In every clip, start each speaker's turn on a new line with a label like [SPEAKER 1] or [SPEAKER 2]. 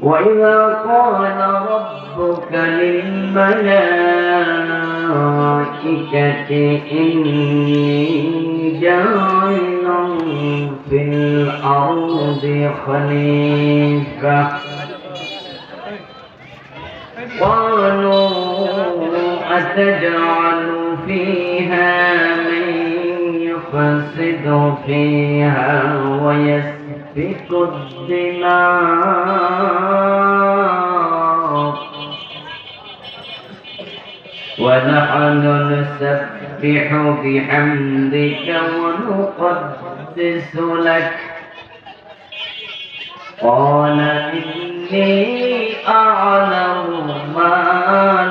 [SPEAKER 1] وإذا قال ربك للملائكة إني جاعل في الأرض خليفة قالوا أتجعل فيها من يفسد فيها ويسفك الدماء ونحن نسبح بحمدك ونقدس لك قال إني أعلم ما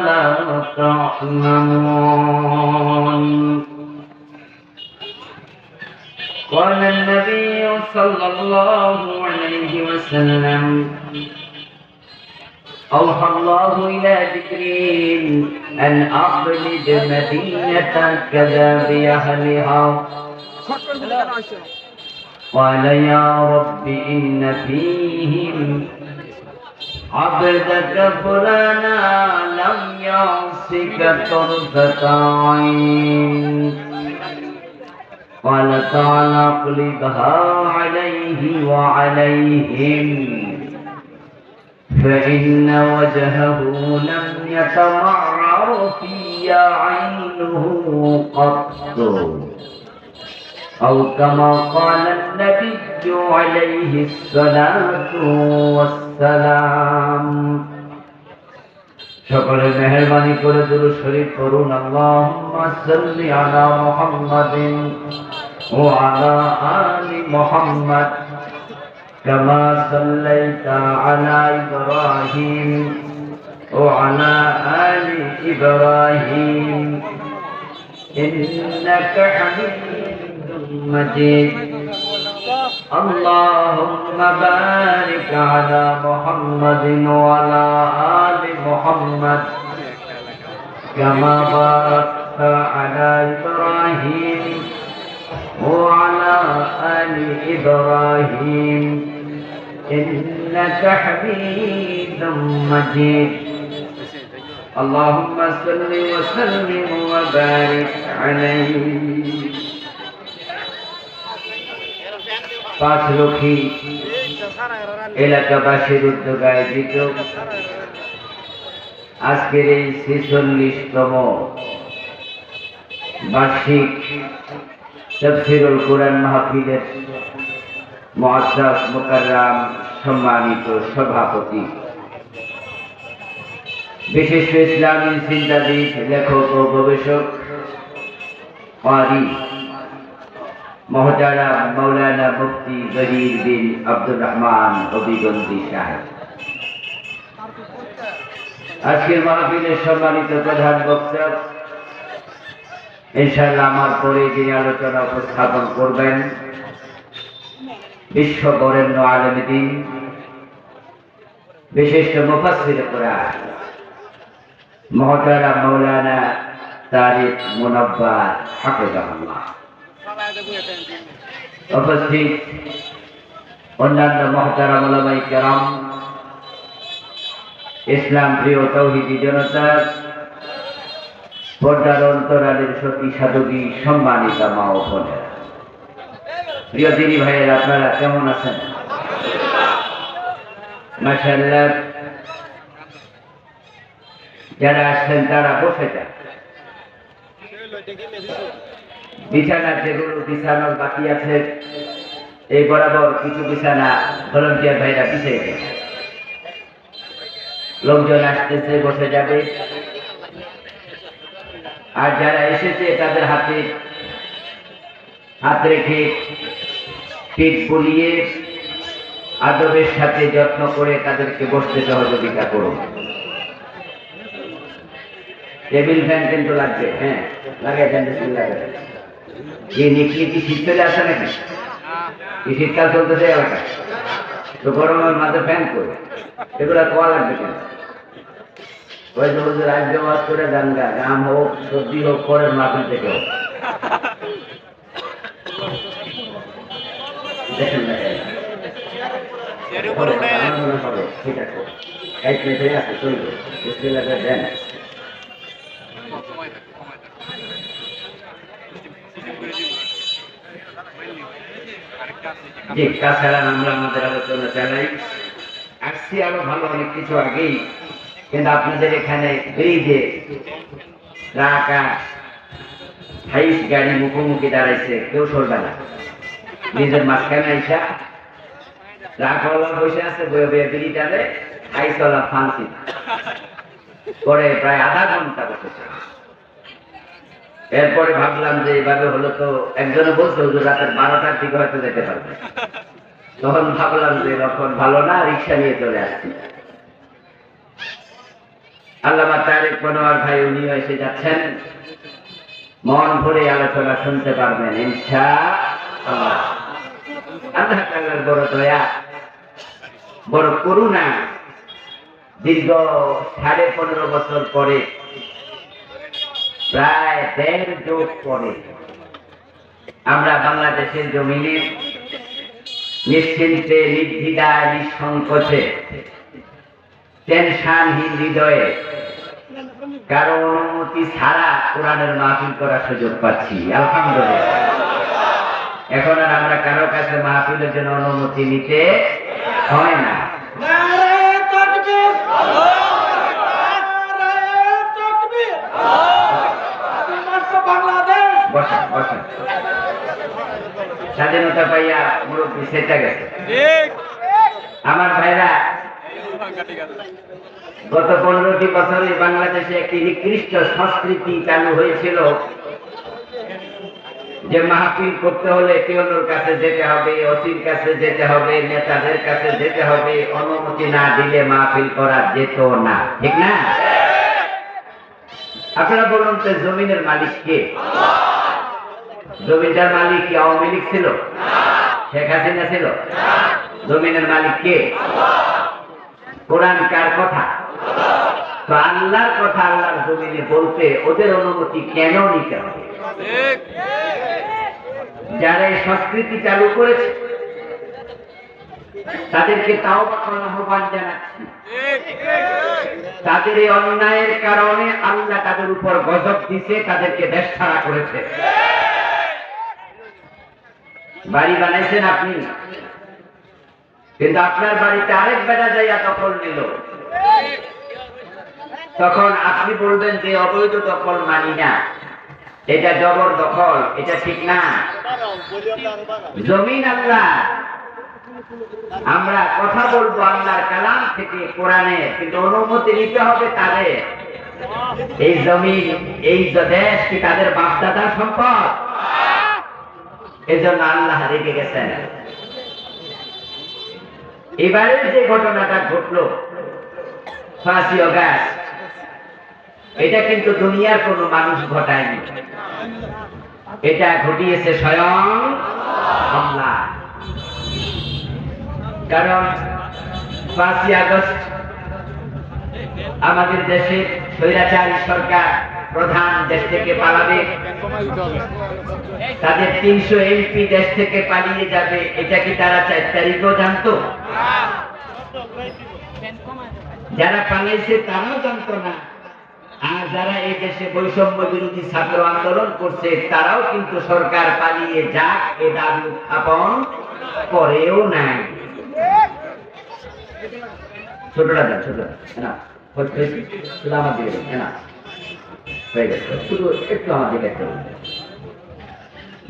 [SPEAKER 1] لا تعلمون. قال النبي صلى الله عليه وسلم أوحى الله إلى جبريل أن أخرج مدينة كذا بأهلها قال يا رب إن فيهم عبدك فلانا لم يعصك طرفة عين قال تعالى اقلبها عليه وعليهم فإن وجهه لم يتمعر في عينه قط أو كما قال النبي عليه الصلاة والسلام. সকলে মেহেরবানি করে দুরূদ শরীফ পড়ুন। আল্লাহুম্মা সাল্লি আলা মুহাম্মাদিন ওয়া আলা আলি মুহাম্মাদ কামা সাল্লাইতা আলা ইব্রাহিম ওয়া আলা আলি ইব্রাহিম ইন্নাকা হামিদুম মাজিদ। اللهم بارك على محمد وعلى آل محمد كما باركت على إبراهيم وعلى آل إبراهيم إنك حميد مجيد. اللهم صل وسلم وبارك عليه. পাঁচলক্ষী এলাকাবাসীর উদ্যোগে আয়োজিত আজকের এই ৪৬তম বার্ষিক তাফসীরুল কুরআন মাহফিলের মুআজ্জাজ মুকাররম সম্মানিত সভাপতি, বিশিষ্ট ইসলামী চিন্তাবিদ, লেখক ও গবেষক কারি মহতারাম মাওলানা মুফতি জহির বিন আব্দুর রহমান হবিগঞ্জি সাহেব, আজকের মাহফিলের সম্মানিত প্রধান বক্তা, ইনশাআল্লাহ আমার পরে যিনি আলোচনা উপস্থাপন করবেন বিশ্ব বরেণ্য আলেম দ্বীন, বিশিষ্ট মুফাসসির কুরআন মহতারাম মাওলানা তারিক মুনাব্বার হাফিজাহুল্লাহ, উপস্থিত অন্যান্য মহতারাম উলামায়ে কেরাম, ইসলাম প্রিয় তৌহিদি জনতা, পর্দার অন্তরালের সতী সাধবী, সম্মানিত মা ও বোনেরা, প্রিয় দিনী ভাইয়েরা, আপনারা কেমন আছেন? মাশাআল্লাহ। যারা আসছেন তারা বসে যান। বিছানা যেগুলো বিছানোর বাকি আছে এই বরাবর কিছু বিছানা ভলান্টিয়ার ভাইরা বিছিয়ে গেছে, লোকজন আসতেছে, বসে যাবে। আর যারা এসেছে তাদের হাতে হাত রেখে পিঠ বুলিয়ে আদবের সাথে যত্ন করে তাদেরকে বসতে সহযোগিতা করুন। টেবিল ফ্যান কিন্তু লাগবে, হ্যাঁ লাগাই দেন, লাগে। কি শীত চলে আসে নাকি? কি শীতকাল চলতেছে এলাকা, তো গরমের মাঝে ফ্যান করে এগুলা কোয়া লাগবে কেন? ওই যে রাজ্য বাস করে গাঙ্গা গাম হোক, সর্দি হোক, পরের মাথা থেকে হোক, দেখেন সেটা করো এক মিনিট আছে চলবে বিসমিল্লাহ দেন জি তাছাড়া আমরা আমাদের আলোচনা চালাই আসছি আরো ভালো অনেক কিছু আগেই কিন্তু আপনাদের এখানে এই যে ট্রাক আর হাইস গাড়ি মুখোমুখি দাঁড়াইছে কেউ সরবে না নিজের মাঝখানে আইসা ট্রাকওয়ালা বসে আছে বয়ে বয়ে বিড়ি টানে হাইসওয়ালা ফান্সি পরে প্রায় আধা ঘন্টা বসেছে এরপরে ভাবলাম যে এইভাবে হলো তো একজনে বলছে হুজুর রাতের 12টার দিকে হয়তো যেতে পারবে তখন ভাবলাম যে তখন ভালো না রিক্সা নিয়ে চলে আসছি আল্লামা তারেক মনোয়ার ভাই উনিও এসে যাচ্ছেন মন ভরে আলোচনা শুনতে পারবেন ইনশাআল্লাহ আল্লাহ তাআলার বড় দয়া বড় করুণা দীর্ঘ 15.5 বছর পরে প্রায় 1.5 যুগ পরে আমরা বাংলাদেশের জমিনে নিশ্চিন্তে নির্দ্বিধায় নিঃসংকোচে টেনশনহীন হৃদয়ে কারো অনুমতি ছাড়া কোরআনের মাহফিল করার সুযোগ পাচ্ছি আলহামদুলিল্লাহ এখন আর আমরা কারো কাছে মাহফিলের জন্য অনুমতি নিতে হয় না স্বাধীনতা পাইয়া মুরব্বী সেটা গেছে আমার ভাইরা গত 15টি বছরে বাংলাদেশে একটি নিকৃষ্ট সংস্কৃতি চালু হয়েছিল যে মাহফিল করতে হলে পিয়নোর কাছে যেতে হবে ওসির কাছে যেতে হবে নেতাদের কাছে যেতে হবে অনুমতি না দিলে মাহফিল করা যেত না ঠিক না আপনারা বলুন তো জমিনের মালিক কে জমিদার মালিক কি আওয়ামী লীগ ছিল শেখ হাসিনা ছিল জমিনের মালিক কে কোরআন কার কথা তো আল্লাহর কথা আল্লাহর জমিনে বলতে ওদের অনুমতি কেন নিতে হবে যারা এই সংস্কৃতি চালু করেছে তাদেরকে তাওবা করার আহ্বান জানাচ্ছি তাদের এই অন্যায়ের কারণে আল্লাহ তাদের উপর গজব দিছে তাদেরকে দেশ ছাড়া করেছে বাড়ি বানাইছেন আপনি কিন্তু আপনার বাড়িতে আরেক বেটা যাইয়া দখল নিল তখন আপনি বলবেন যে অবৈধ দখল মানি না এটা জবরদখল এটা ঠিক না জমিন আল্লাহ আমরা কথা বলবো আল্লাহর কালাম থেকে কোরআনে কিন্তু অনুমতি নিতে হবে তাদের এই জমিন এই দেশ কি তাদের বাপদাদার সম্পদ এজন্য আল্লাহ রেগে গেছেন এবারে যে ঘটনাটা ঘটলো 5ই আগস্ট এটা কিন্তু দুনিয়ার কোন মানুষ ঘটায়নি এটা ঘটিয়েছে স্বয়ং আল্লাহ কারণ 5ই আগস্ট আমাদের দেশে স্বৈরাচারী সরকার প্রধান দেশ থেকে পালাবে তাদের 300 এমপি দেশ থেকে পালিয়ে যাবে এটা কি তারা 4 তারিখও জানতো যারা পালাইছে তারাও জানতো না আর যারা এই দেশে বৈষম্য বিরোধী ছাত্র আন্দোলন করছে তারাও কিন্তু সরকার পালিয়ে যাক এ দাবি উত্থাপন করেও নাই ছোটরা যান ছোটরা না শুধু আমার দিকে না হয়ে গেছে শুধু একটু আমার দিকে একটা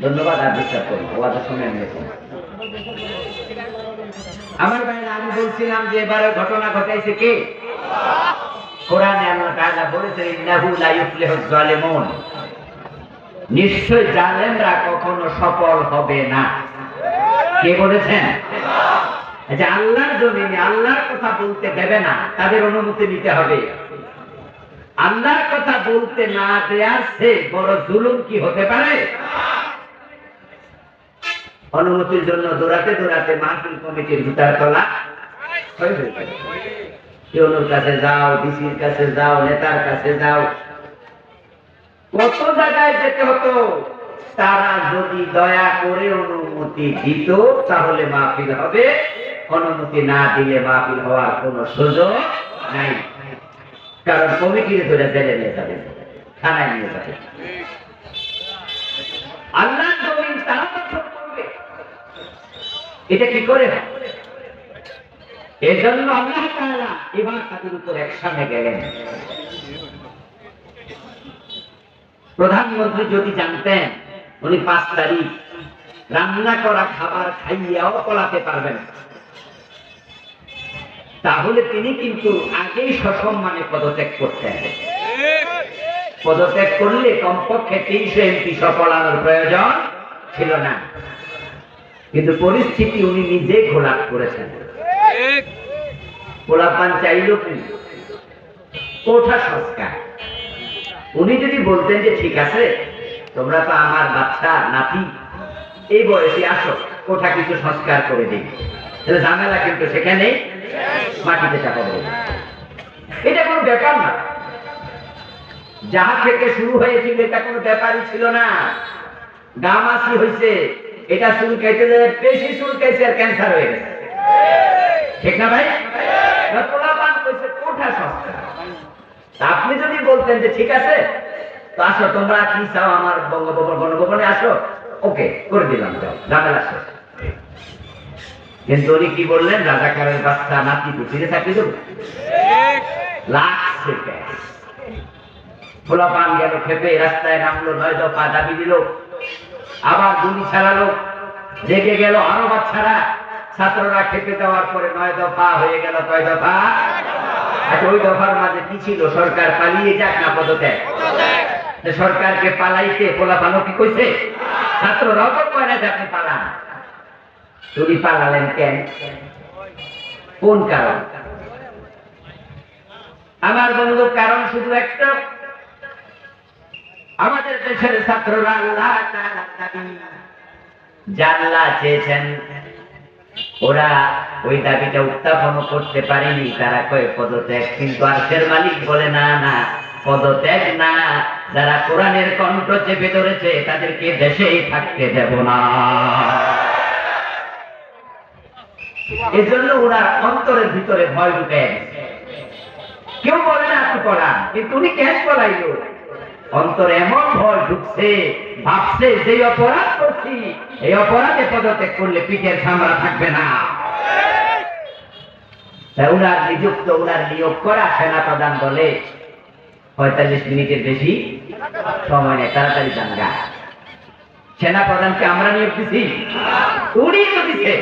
[SPEAKER 1] ধন্যবাদ আর বিশ্বাস করুন ওয়াদের সঙ্গে আমি আমার ভাইরা আমি বলছিলাম যে এবারে ঘটনা ঘটাইছে কে কোরআনে আল্লাহ তাআলা বলেছে ইন্নাহু লা ইফলিহুজ জালিমুন নিশ্চয় জালেমরা কখনো সফল হবে না কে বলেছেন আচ্ছা আল্লাহর জমিনে আল্লাহর কথা বলতে দেবে না তাদের অনুমতি নিতে হবে আল্লাহর কথা বলতে না দেওয়ার চেয়ে বড় জুলুম কি হতে পারে অনুমতির জন্য দৌড়াতে দৌড়াতে মাহফিল কমিটির জুতার তলা কেউর কাছে যাও ডিসির কাছে যাও নেতার কাছে যাও কত জায়গায় যেতে হতো তারা যদি দয়া করে অনুমতি দিত তাহলে মাহফিল হবে অনুমতি না দিলে মাহফিল হওয়ার কোনো সুযোগ নাই, কারণ কমিটির ধরে জেলে নিয়ে যাবে, থানায় নিয়ে যাবে। আল্লাহ জমিন তারা দখল করবে, এটা কি করে? এজন্য আল্লাহ তাআলা এবার তাদের উপর একসাথে গেলেন। প্রধানমন্ত্রী যদি জানতেন উনি 5 তারিখ রান্না করা খাবার খাইয়াও পলাতে পারবেন, তাহলে তিনি কিন্তু আগেই সসম্মানে পদত্যাগ করতেন। পদত্যাগ করলে কমপক্ষে 300 এমপি পলানোর প্রয়োজন ছিল না, কিন্তু পরিস্থিতি উনি নিজে ঘোলাপ করেছেন। পোলাপান চাইল কি কোঠা সংস্কার। উনি যদি বলতেন যে ঠিক আছে তোমরা তো আমার বাচ্চা নাতি, এই বয়সে আসো, কোঠা কিছু সংস্কার করে দিই, তাহলে ঝামেলা কিন্তু সেখানে মাটিতে চাপা পড়বে। এটা কোনো ব্যাপার না, যাহা থেকে শুরু হয়েছিল এটা কোনো ব্যাপারই ছিল না। গামাসি হয়েছে, এটা চুলকাইতে বেশি চুলকাইছে আর ক্যান্সার হয়ে গেছে, ঠিক না ভাই? পোলাপান কইছে কোঠা সংস্কার। আপনি যদি বলতেন যে ঠিক আছে তো আসো তোমরা কি চাও আমার বঙ্গভবনে আসো, ওকে করে দিলাম, যাও, ঝামেলা শেষ। কিন্তু উনি কি বললেন? রাজাকারের বাচ্চা নাতি পুতিরে চাকরি দেবো, লাগছে গ্যাস। পোলাপান গেল খেপে, রাস্তায় নামলো, 9 দফা দাবি দিল, আবার গুলি ছাড়ালো, লেগে গেল আরো বাচ্চারা। ছাত্ররা খেপে যাওয়ার পরে 9 দফা হয়ে গেল। কয় দফা? আচ্ছা, ওই দফার মাঝে কি ছিল? সরকার পালিয়ে যাক না পদত্যাগ? সরকারকে পালাইতে পোলাপানও কি কইছে? ছাত্ররাও তো কয় না যে আপনি পালান। তুমি পালালেন কেন? কোন কারণ? আমার বন্ধু, কারণ শুধু একটা, আমাদের দেশের ছাত্ররা আল্লাহ তাআলার দাবি জানলা চেয়েছেন, ওরা ওই দাবিটা উত্থাপন করতে পারেনি, তারা কয় পদত্যাগ। কিন্তু আরশের মালিক বলে না না, পদত্যাগ না, যারা কোরআনের কণ্ঠ চেপে ধরেছে তাদেরকে দেশেই থাকতে দেব না। এজন্য ওনার অন্তরের ভিতরে ভয় ঢুকে গেছে। কেউ বলে না আপনি পড়ান, কিন্তু উনি কেন পড়াইল? অন্তরে এমন ভয় ঢুকছে, ভাবছে যে অপরাধ করছি, এই অপরাধে পদত্যাগ করলে পিঠের চামড়া থাকবে না। উনার নিযুক্ত, উনার নিয়োগ করা সেনাপ্রধান বলে 45 মিনিটের বেশি সময় নেই, তাড়াতাড়ি জানগা। সেনাপ্রধানকে আমরা নিয়োগ দিছি, উনি তো দিছে,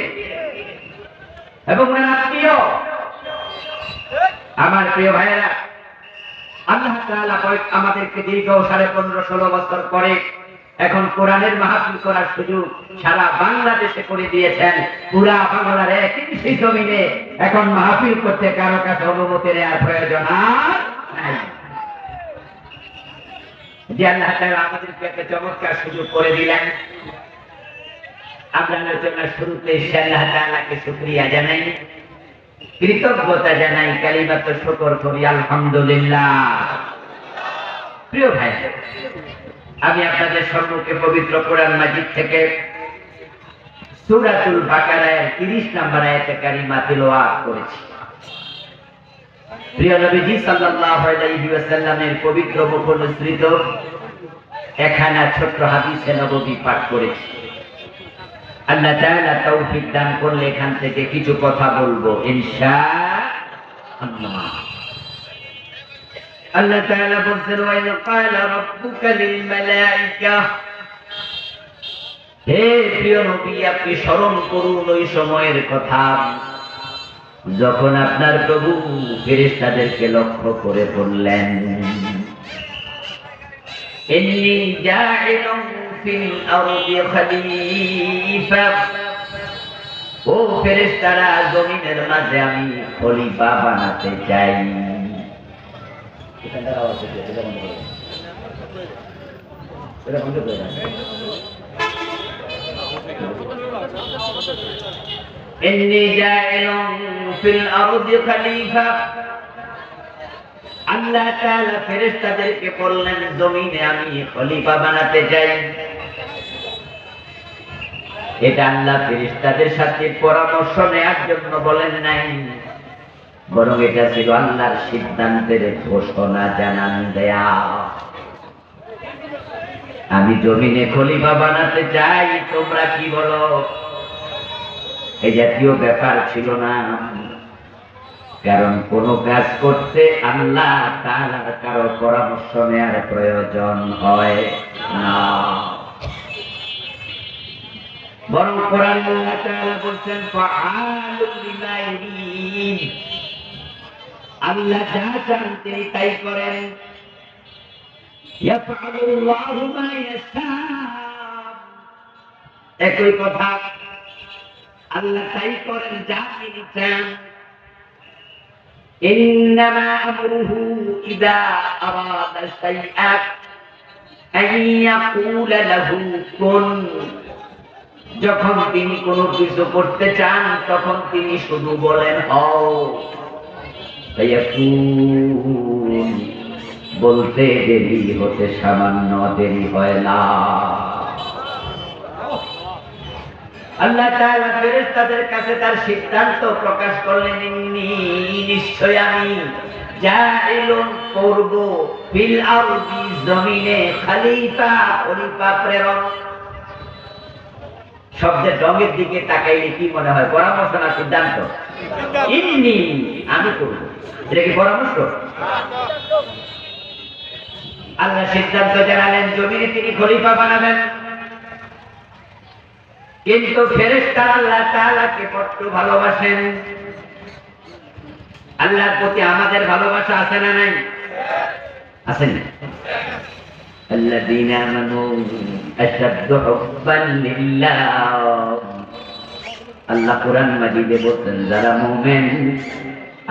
[SPEAKER 1] এবং উনার আত্মীয়। আমার প্রিয় ভাইয়েরা, আল্লাহ তাআলা আমাদেরকে দীর্ঘ 15.5-16 বছর পরে এখন কোরআনের মাহফিল করার সুযোগ সারা বাংলাদেশে করে দিয়েছেন। পুরা বাংলার একই জমিনে এখন মাহফিল করতে কারো কাছে অনুমতি নেওয়ার প্রয়োজন নাই। যে আল্লাহ তাআলা আমাদেরকে একটা চমৎকার সুযোগ করে দিলেন, আমরা আলোচনার শুরুতে আল্লাহ তাআলাকে শুকরিয়া জানাই, কৃতজ্ঞতা জানাই, কালিমাত শুকর করি, আলহামদুলিল্লাহ। প্রিয় ভাই, আমি আপনাদের সম্মুখে পবিত্র কোরআন মাজিদ থেকে সূরাতুল বাকারার 30 নম্বর আয়াতে কারিমা তিলাওয়াত করেছি। প্রিয় নবীজি সাল্লাল্লাহু আলাইহি ওয়াসাল্লামের পবিত্র মুখ অনুসৃত একখানা ছোট্ট হাদিসে নববী পাঠ করেছি। আল্লাহ তাআলা তৌফিক দান করলে এখান থেকে কিছু কথা বলবো ইনশাআল্লাহ। আল্লাহ তাআলা বলেন, ওয়া ইয ক্বালা রাব্বুকা লিল মালায়েকা, হে প্রিয় নবী আপনি স্মরণ করুন ওই সময়ের কথা যখন আপনার প্রভু ফেরেশতাদেরকে লক্ষ্য করে বললেন, ইন্নী জাইলুন ফিল আরদি খলিফা, ও ফেরেশতারা জমিনের মাঝে আমি খলিফা বানাতে চাই। ইন্নী জাইলুন ফিল আরদি খলিফা, আল্লাহ তাআলা ফেরেশতাদেরকে বললেন জমিনে আমি খলিফা বানাতে চাই। এটা আল্লাহ ফেরেশতাদের সাথে পরামর্শ নেওয়ার জন্য বলেন নাই, বরং এটা ছিল আল্লাহর সিদ্ধান্তের ঘোষণা জানান দেয়া। আমি জমিনে খলিফা বানাতে চাই, তোমরা কি বলো? এই জাতীয় ব্যাপার ছিল না। কারণ কোন কাজ করতে আল্লাহ তাআলার কারো পরামর্শ নেওয়ার প্রয়োজন হয় না। বরং কোরআন আল্লাহ তাআলা বলছেন ফাআলু লিমা ইউরিদ, আল্লাহ যা চান তিনি তাই করেন। ইয়াফআলুল্লাহু মা ইয়াশা, একই কথা, আল্লাহ তাই করেন যা তিনি চান। ইন্নামা আমরুহু ইযা আরাদা শাইআন আন ইয়াকুলা লাহু কুন, যখন তিনি কোনো কিছু করতে চান তখন তিনি শুধু বলেন হও। ফায়াকুন, বলতে দেরি হতে সামান্য দেরি হয় না। আল্লাহ তাআলা ফেরেশতাদের কাছে তার সিদ্ধান্ত প্রকাশ করলেন, ইন্নী, নিশ্চয় আমি জাইলুন করব ফিল আরদি, জমিনে খলিফা, খলিফা প্রেরণ। শব্দের রঙের দিকে তাকাইলে কি মনে হয়? পরামর্শ না সিদ্ধান্ত? ইন্নী, আমি করব। এটা কি পরামর্শ? আল্লাহ সিদ্ধান্ত জানালেন জমিনে তিনি খলিফা বানাবেন। কিন্তু ফেরেশতারা আল্লাহ তাআলাকে বড্ড ভালোবাসেন। আল্লাহর প্রতি আমাদের ভালোবাসা আছে না নাই? আছে না? আল্লাযীনা আমানু আশাদ্দু হুব্বান লিল্লাহ, আল্লাহ কোরআন মাজিদে বলেন যারা মুমিন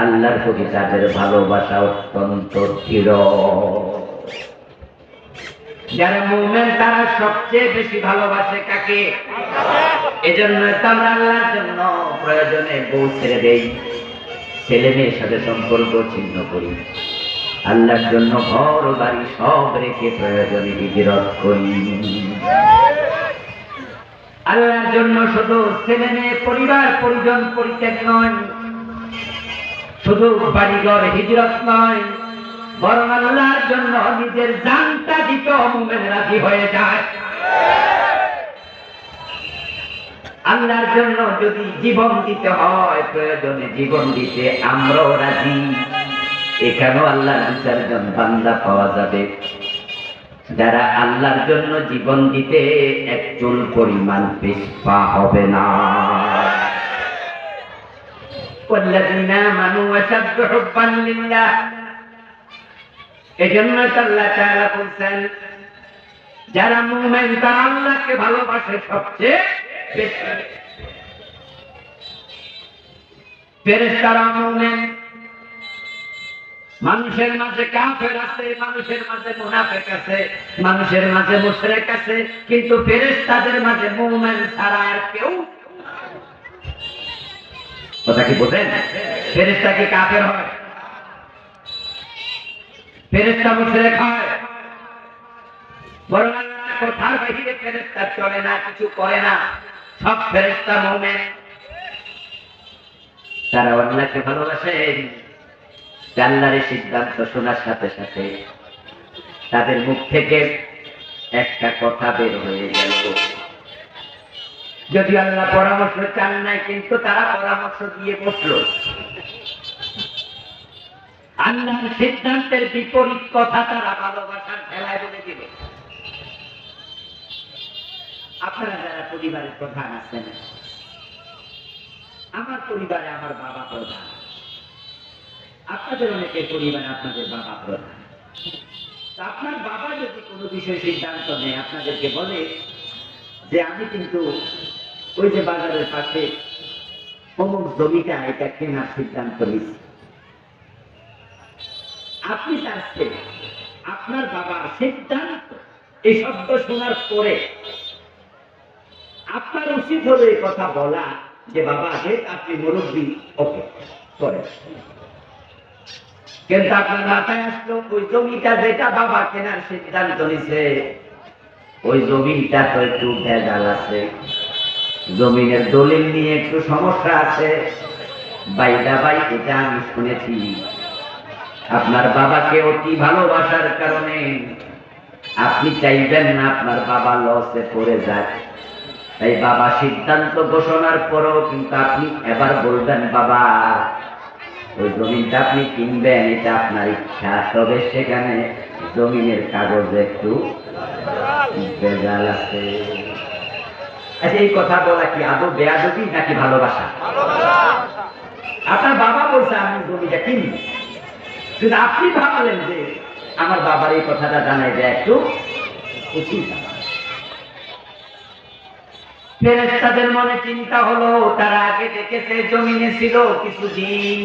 [SPEAKER 1] আল্লাহর প্রতি তাদের ভালোবাসা অত্যন্ত দৃঢ়। যারা মুমিন তারা সবচেয়ে বেশি ভালোবাসে কাকে? এজন্য আমরা আল্লাহর জন্য প্রয়োজনে বউ ছেড়ে দেই, ছেলে মেয়ের সাথে সম্পর্ক ছিন্ন করি, আল্লাহর জন্য ঘর বাড়ি সব রেখে প্রয়োজনে হিজরত করি। আল্লাহর জন্য শুধু ছেলে মেয়ে পরিবার পরিজন পরিত্যাগ নয়, শুধু বাড়িঘর হিজরত নয়, বরং আল্লাহর জন্য নিজের জানটা দিতে মুমিন রাজি হয়ে যায়। আল্লাহর জন্য যদি জীবন দিতে হয়, প্রয়োজনে জীবন দিতে আমরাও রাজি। এখানেও আল্লাহর বিচারজন বান্দা পাওয়া যাবে যারা আল্লাহর জন্য জীবন দিতে এক চুল পরিমাণ পিছপা হবে না। ওয়াল্লাযীনা আমানু আশাদ্দু হুব্বান লিল্লাহ, এজন্য আল্লাহ তাআলা বলেন যারা মুমিন তারা আল্লাহকে ভালোবাসে সবচেয়ে বেশি। ফেরেশতারা মুমিন, মানুষের মাঝে কাফের আছে, মানুষের মাঝে মুনাফিক আছে, মানুষের মাঝে মুশরিক আছে, কিন্তু ফেরেশতাদের মাঝে মুমিন ছাড়া আর কেউ। কথা কি বোঝেন? ফেরেশতা কি কাফের হয়? ফেরেশতা মুশরিক হয়? বরং আল্লাহর কথার বাইরে ফেরেশতা চলে না, কিছু করে না। সব ফেরেশতা মুমিন, তারা আল্লাহকে ভালোবাসেন। আল্লাহর সিদ্ধান্ত শোনার সাথে সাথে তাদের মুখ থেকে একটা কথা বের হয়ে গেল, যদি আল্লাহ পরামর্শ চান নাই, কিন্তু তারা পরামর্শ দিয়ে বসলো। আল্লাহর সিদ্ধান্তের বিপরীত কথা তারা ভালোবাসার ঠেলায় বলে দিল। আপনারা যারা পরিবারের প্রধান আছেন, আমার পরিবারে আমার বাবা প্রধান, আপনাদের অনেকের পরিবারে আপনাদের বাবা প্রধান। আপনার বাবা যদি কোনো বিষয় সিদ্ধান্ত নেয়, আপনাদেরকে বলে যে আমি কিন্তু ওই যে বাজারের পাশে অমুক জমিটা এটা কেনার সিদ্ধান্ত নিচ্ছি, আপনি তার ছেলে, আপনার বাবার সিদ্ধান্ত এই শব্দ শোনার পরে আপনার উচিত হলো এই কথা বলা যে বাবা যে আপনি মুরব্বী, ওকে করেন। কিন্তু আপনার মাথায় আসলো ওই জমিটা যেটা বাবা কেনার সিদ্ধান্ত নিছে, ওই জমিটা তো একটু ভেজাল আছে, জমিনের দলিল নিয়ে একটু সমস্যা আছে। বাইদা ভাই, এটা আমি শুনেছি আপনার বাবাকে অতি ভালোবাসার কারণে আপনি চাইবেন না আপনার বাবা লসে পড়ে যাক। তাই বাবা সিদ্ধান্ত ঘোষণার পরও কিন্তু আপনি এবার বলবেন, বাবা ওই জমিনটা আপনি কিনবেন, এটা আপনার ইচ্ছা, তবে সেখানে জমিনের কাগজে একটু ভেজাল আছে। আচ্ছা, এই কথা বলা কি আদৌ বেয়াদবি নাকি ভালোবাসা? আপনার বাবা বলছে আমি জমিটা কিনবো, কিন্তু আপনি ভাবলেন যে আমার বাবার এই কথাটা জানাই দেয় একটু উচিত। ফেরেশতাদের মনে চিন্তা হলো, তারা আগে দেখেছে জমিনে ছিল কিছু জিন।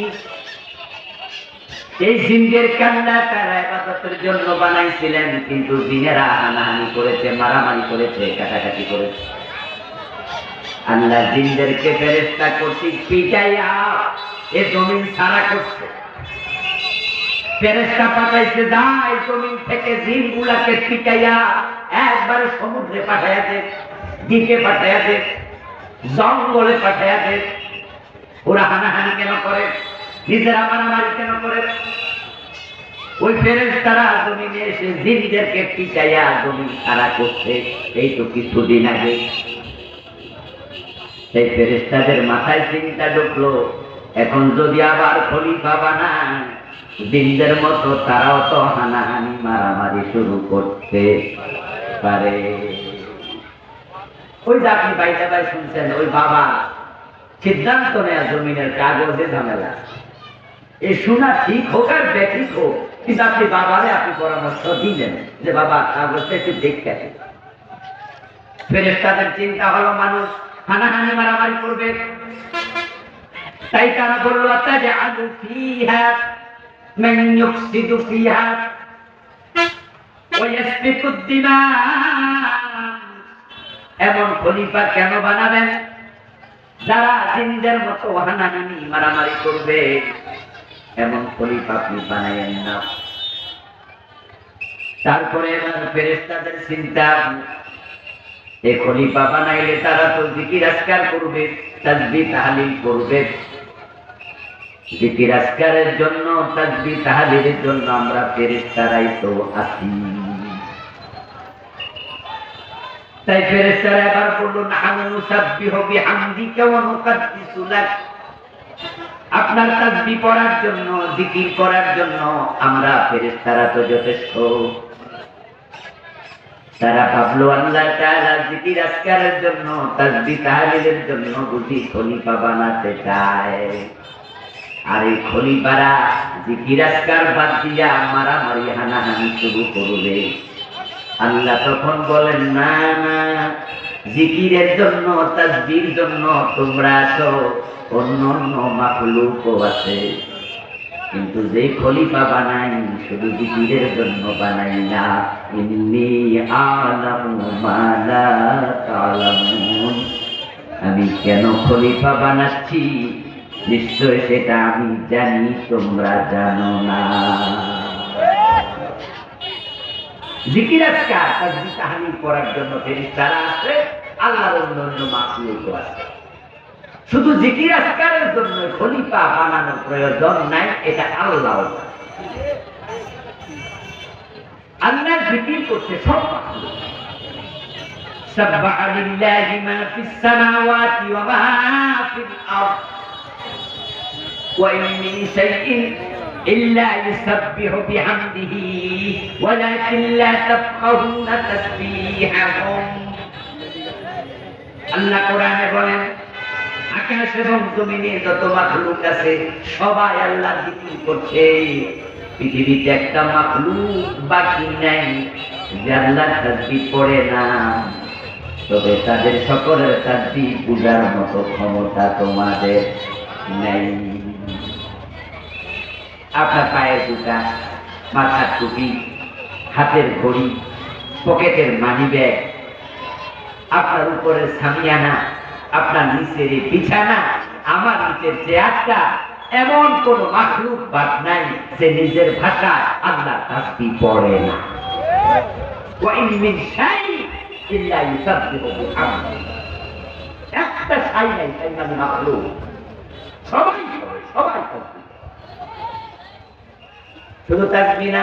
[SPEAKER 1] এই জিনদের কান্না তারা ইবাদতের জন্য বানাইছিলেন, কিন্তু জিনেরা হানাহানি করেছে, মারামারি করেছে, কাটাকাটি করেছে। আল্লাহ জিনদেরকে ফেরেশতা কর্তৃক পিটাইয়া এ জমিন সারা করছে। ফেরেশতা পাঠাইছে, যা এই জমিন থেকে জিনগুলাকে পিটাইয়া একবারে সমুদ্রে পাঠাইয়া দে, দ্বীপে পাঠাইয়া দে, জঙ্গলে পাঠাইয়া দে। ওরা হানাহানি কেন করে, নিজেরা মারামারি কেন করে? ওই ফেরেশতারা জমিনে এসে জিনদেরকে পিটাইয়া জমিন সারা করছে, এই তো কিছুদিন আগে। সেই ফেরেশতাদের মাথায় চিন্তা ঢুকলো, এখন যদি আবার খলিফা বানায়, জিনদের মতো তারাও তো হানাহানি মারামারি শুরু করতে পারে। ওই যে আপনি বাইরে ভাই শুনছেন, ওই বাবা সিদ্ধান্ত নেয়া জমিনের কাগজে ঝামেলা। এই শোনা ঠিক হোক আর বেঠিক হোক, কিন্তু আপনি বাবারে আপনি পরামর্শ দিলেন যে বাবা কাগজটা একটু দেখতে। ফেরেশতাদের চিন্তা হলো মানুষ হানাহানি মারামারি করবে, তাই তারা বলল, আতাজআলু ফীহা মান ইউফসিদু ফীহা ওয়া ইয়াসফিকুদ দিমা। এমন খলিফা কেন বানাবেন যারা জিনদের মতো হানাহানি মারামারি করবে? এমন খলিফা আপনি বানাইয়েন না। তারপরে ফেরেশতাদের চিন্তা, এই খলিফা বানাইলে তারা তো জিকির আজকার করবে, তাসবিহ তাহলিল করবে। জিকির আজকারের জন্য, তাসবিহ তাহলিলের জন্য আমরা ফেরেশতারাই তো আছি। তাই ফেরেশতারা এবার বলল, নাহনু নুসাব্বিহু বিহামদিকা ওয়া নুকাদ্দিসু লাক। আপনার তাসবিহ পড়ার জন্য, জিকির করার জন্য আমরা ফেরেশতারা তো যথেষ্ট। তারা ভাবলো আল্লাহ তাআলা জিকির আজকারের জন্য, তাসবিহ তাহলিলের জন্য বুঝি খলিফা বানাতে চায়। আর এই খলিফারা জিকির আজকার বাদ দিয়া মারামারি হানাহানি শুরু করবে। আল্লাহ তখন বলেন, না না, জিকিরের জন্য, তাসবিহর জন্য তোমরা আছো, অন্য অন্য মাখলুকও আছে, কিন্তু যে খলিফা বানাই শুধু জিকিরের জন্য বানাই না। ইন্নী আ'লামু মা লা তা'লামুন। আমি কেন খলিফা বানাচ্ছি নিশ্চয় সেটা আমি জানি, তোমরা জানো না। জিকির আজকার তাসবিহ তাহলিল করার জন্য ফেরেশতারা আছে, আল্লাহর অন্য মাখলুকও আছে। শুধু জিকির আজকারের জন্য খলিফা বানানোর প্রয়োজন নাই, এটা আল্লাহ। আল্লাহ জিকির করতে সব মাখলুক। সাব্বাহা লিল্লাহি মা ফিস সামাওয়াতি ওয়া মা ফিল আরদ ওয়া ইন মিন শাইইন ইল্লা ইউসাব্বিহু বিহামদিহি ওয়ালাকিন লা তাফকাহুনা তাসবিহাহুম। আল্লাহ কোরআনে বলেন, আকাশ এবং জমিনে যত মাখলুক আছে সবাই আল্লাহ জিকির করছে। পৃথিবীতে একটা মাখলুক বাকি নাই যে আল্লাহর তাসবিহ পড়ে না। তবে তাদের সকলের তাসবিহ পূজার মতো ক্ষমতা তোমাদের নেই। আপনার পায়ের জুতা, মাথার টুপি, হাতের ঘড়ি, পকেটের মানি ব্যাগ, আপনার উপরের সামিয়ানা, আপনার নিচের বিছানা, আমার নিচের চেয়ারটা, এমন কোন মাখলুক বাদ নাই যে নিজের ভাষায় আল্লাহর তাসবিহ পড়ে না। ওয়া ইন মিন শাইইন ইল্লা ইউসাব্বিহু বিহামদিহি। ঠাই নাই, তাই মানে মাখলুক। সবাই সবাই শুধু তাসবিহ না,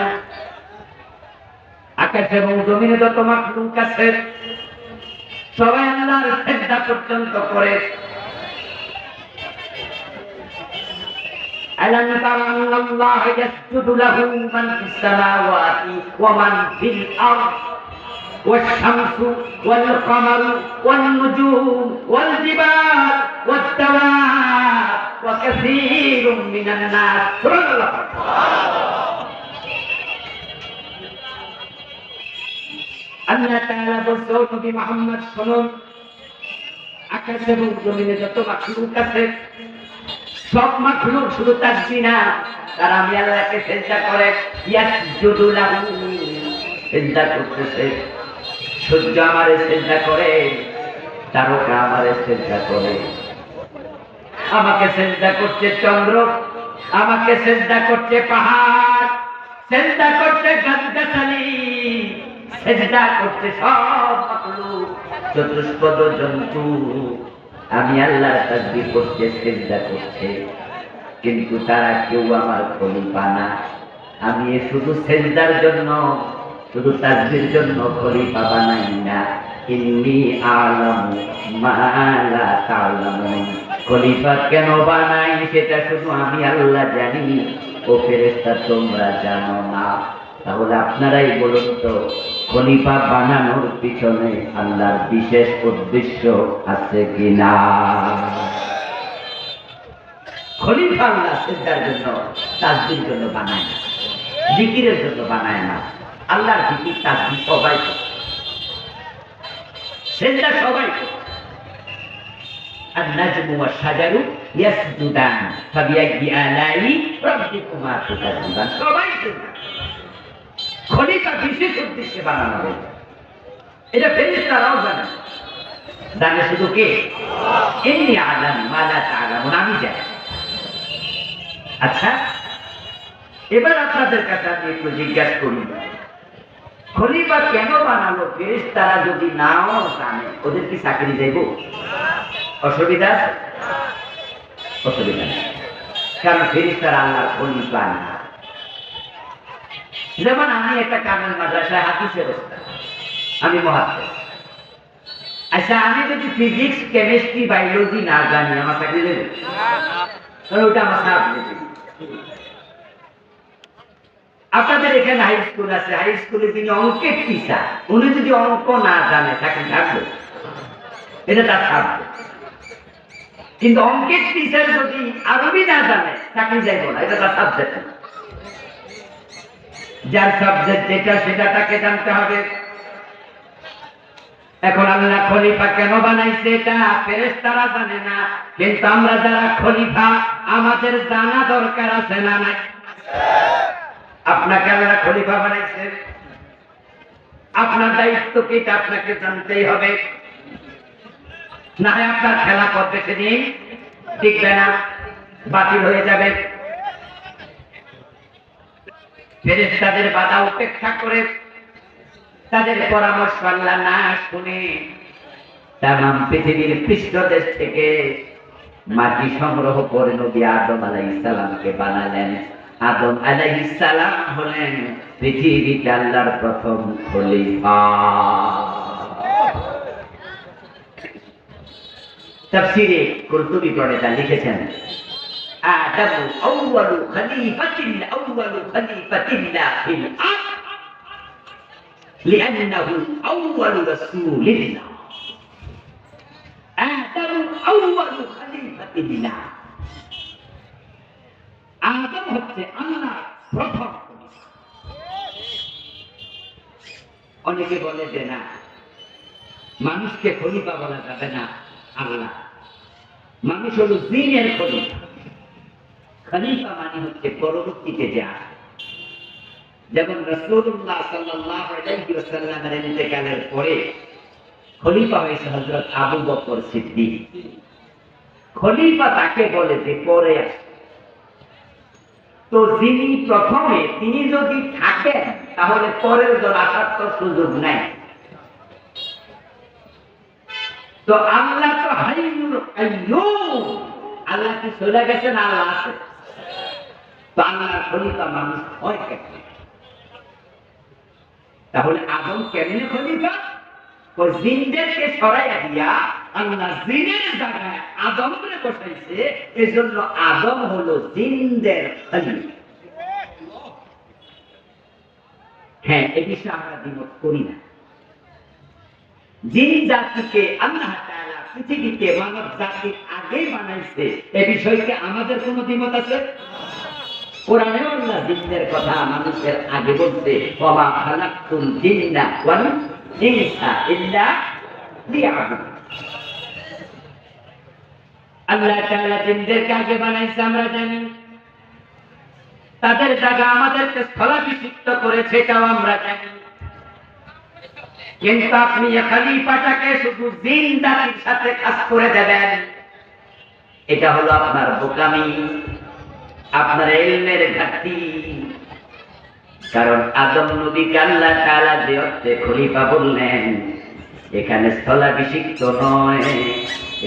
[SPEAKER 1] আকাশ এবং জমিনে যত মাখলুক আছে সবাই আল্লাহর সিজদা পর্যন্ত করে। ألم تر أن الله يسجد له من في السماوات ومن في الأرض والشمس والقمر والنجوم والجبال والدواب وكثير من الناس سبحان الله আল্লাহ তাআলা বলছেন নবী মুহাম্মদ শুনুন, আকাশ এবং জমিনে যত মাখলুক আছে সব মাখলুক শুধু তাসবিহ না, তারা আমি আল্লাহকে সিজদা করে। ইয়াসজুদু লাহু, সিজদা করতেছে। সূর্য আমারে সিজদা করে, তারকা আমারে সিজদা করে, আমাকে সিজদা করছে চন্দ্র, আমাকে সিজদা করছে পাহাড়, সিজদা করছে গাছগাছালি, সিজদা করছে সব মাখলুক, চতুষ্পদ জন্তু। আমি আল্লাহর তাসবিহ করছে, সিজদা করছে, কিন্তু তারা কেউ আমার খলিফা না। আমি শুধু সিজদার জন্য, শুধু তাসবিহর জন্য খলিফা বানাই না। ইন্নী আ'লামু মা লা তা'লামুন, খলিফা কেন বানাই সেটা শুধু আমি আল্লাহ জানি, ও ফেরেশতা তোমরা জানো না। তাহলে আপনারাই বলুন তো, খলিফা বানানোর পিছনে আল্লাহর বিশেষ উদ্দেশ্য আছে কিনা? খলিফা আল্লাহ সিজদার জন্য, তাসবিহর জন্য বানায় না, জিকিরের জন্য বানায় না। আল্লাহর জিকির তাসবিহ সবাই করে, সিজদা সবাই করে। النجم والشجر يسجدان فبأي آلاء ربكما تكذبان, সবাই সিজদা। খলিফা বিশেষ উদ্দেশ্যে বানানো হয়েছে, এটা ফেরেশতারাও জানে, জানে শুধু কে? ইন্নী আ'লামু মা লা তা'লামুন, আমি জানি। আচ্ছা, এবার আপনাদের কাছে আমি একটু জিজ্ঞাসা করি, খলিফা কেন বানালো? ফেরেশতারা যদি নাও জানে, ওদের কি চাকরি দেব? অসুবিধা আছে? অসুবিধা নেই, কারণ ফেরেশতারা আল্লাহর খলিফা না। যেমন আমি একটা কামেল মাদ্রাসায় হাদিসের ওস্তাদ, আমি মুহাদ্দিস। আচ্ছা, আমি যদি ফিজিক্স, কেমিস্ট্রি, বায়োলজি না জানি, আমার চাকরি দেবে? কারণ ওটা আমার সাবজেক্ট। আপনাদের এখানে হাই স্কুল আছে, হাই স্কুলে তিনি অঙ্কের টিচার, উনি যদি অঙ্ক না জানে চাকরি থাকবে? এটা তার সাবজেক্ট। কিন্তু অঙ্কের টিচার যদি আরবি না জানে চাকরি যাইব না, এটা তার সাবজেক্ট। যার সাবজেক্ট যেটা সেটা তাকে জানতে হবে। এখন আল্লাহ খলিফা কেন বানাইছে এটা ফেরেশতারা জানে না, কিন্তু আমরা যারা খলিফা আমাদের জানা দরকার আছে না নাই? আপনাকে আল্লাহ খলিফা বানাইছে, আপনার দায়িত্ব কি আপনাকে জানতেই হবে। না হয় আপনার খেলাফত বেশি দিন টিকবে না, বাতিল হয়ে যাবে। ফেরেশতাদের বাধা উপেক্ষা করে, তাদের পরামর্শ আল্লাহ না শুনে তামাম পৃথিবীর পৃষ্ঠদেশ থেকে মাটি সংগ্রহ করে নবী আদম আলাইহিস সালামকে বানালেন। আদম আলাইহিস সালাম হলেন পৃথিবীতে আল্লাহর প্রথম খলিফা। তাফসীরে কুরতুবী প্রণেতা লিখেছেন, আদমু আউয়ালু খলিফাতিল্লাহ ফিল আরদ লিআন্নাহু আউয়ালু রাসূলিল্লাহ। আদমু আউয়ালু খলিফাতিল্লাহ, আদম হচ্ছে আল্লাহর প্রথম খলিফা। অনেকে বলে যে না, মানুষকে খলিফা বলা যাবে না, আল্লাহ মানুষ হলো জিনের খলিফা। খলিফা মানে হচ্ছে পরবর্তীতে যে আসে। যেমন রাসূলুল্লাহ সাল্লাল্লাহু আলাইহি ওয়াসাল্লামের ইন্তেকালের পরে খলিফা হয়েছে হযরত আবু বকর সিদ্দিক। খলিফা তাকে বলে যে পরে আসে। তো যিনি প্রথমে, তিনি যদি থাকেন তাহলে পরের জন আসার তো সুযোগ নাই। তো আল্লাহ তো হাইয়ুল কাইয়্যুম। আল্লাহ কি চলে গেছে না আল্লাহ আছে? তো আল্লাহর খলিফা মানুষ হয় কেমনে? তাহলে আদম কেমনে খলিফা? ওই জিনদেরকে সরাইয়া দিয়া আল্লাহ জিনের জায়গায় আদমকে বসাইছে, এজন্য আদম হলো জিনদের খলিফা। হ্যাঁ, এ বিষয়ে আমরা দ্বিমত করি না। জিন জাতিকে আল্লাহ তাআলা পৃথিবীতে মানব জাতির আগে বানাইছে, এ বিষয়কে আমাদের কোনো দ্বিমত আছে? কোরআনে আল্লাহ জিনদের কথা মানুষের আগে বলতে, ওয়া মা খালাকতুল জিন্না ওয়াল ইনসা ইল্লা লিয়াবুদুন। আল্লাহ তাআলা জিনদেরকে আগে বানাইছে আমরা জানি, তাদের জায়গা আমাদেরকে স্থলাভিষিক্ত করেছে এটাও আমরা জানি। কিন্তু আপনি খলিফাটাকে শুধু জিন জাতির সাথে কাজ করে দেবেন, এটা হলো আপনার বোকামি, আপনার ইলমের ঘাটতি। কারণ আদম নবীকে আল্লাহ তাআলা যে অর্থে খলিফা বললেন, এখানে স্থলাভিষিক্ত নয়,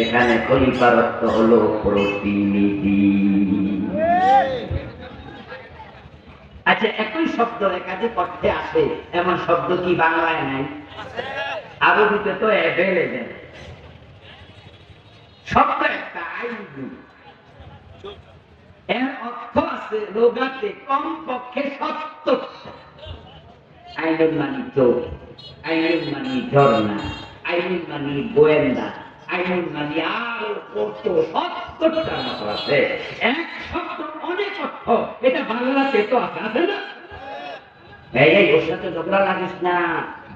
[SPEAKER 1] এখানে খলিফার অর্থ হলো প্রতিনিধি। আচ্ছা, একই শব্দ একাধিক অর্থে আসে এমন শব্দ কি বাংলায় নাই? আরবিতে তো অ্যাভেলেবল শব্দ একটা, আইনু। এর অর্থ আছে লোগাতে কমপক্ষে ৭০। আইনুল মানি চোখ, আইনুল মানি ঝর্ণা, আইনুল মানি গোয়েন্দা, আইনুল মানি আরো কত ৭০টার মতো আছে। এক শব্দ অনেক অর্থ, এটা বাংলাতে তো আছে, আছে না? এই ওর সাথে ঝগড়া লাগিস না,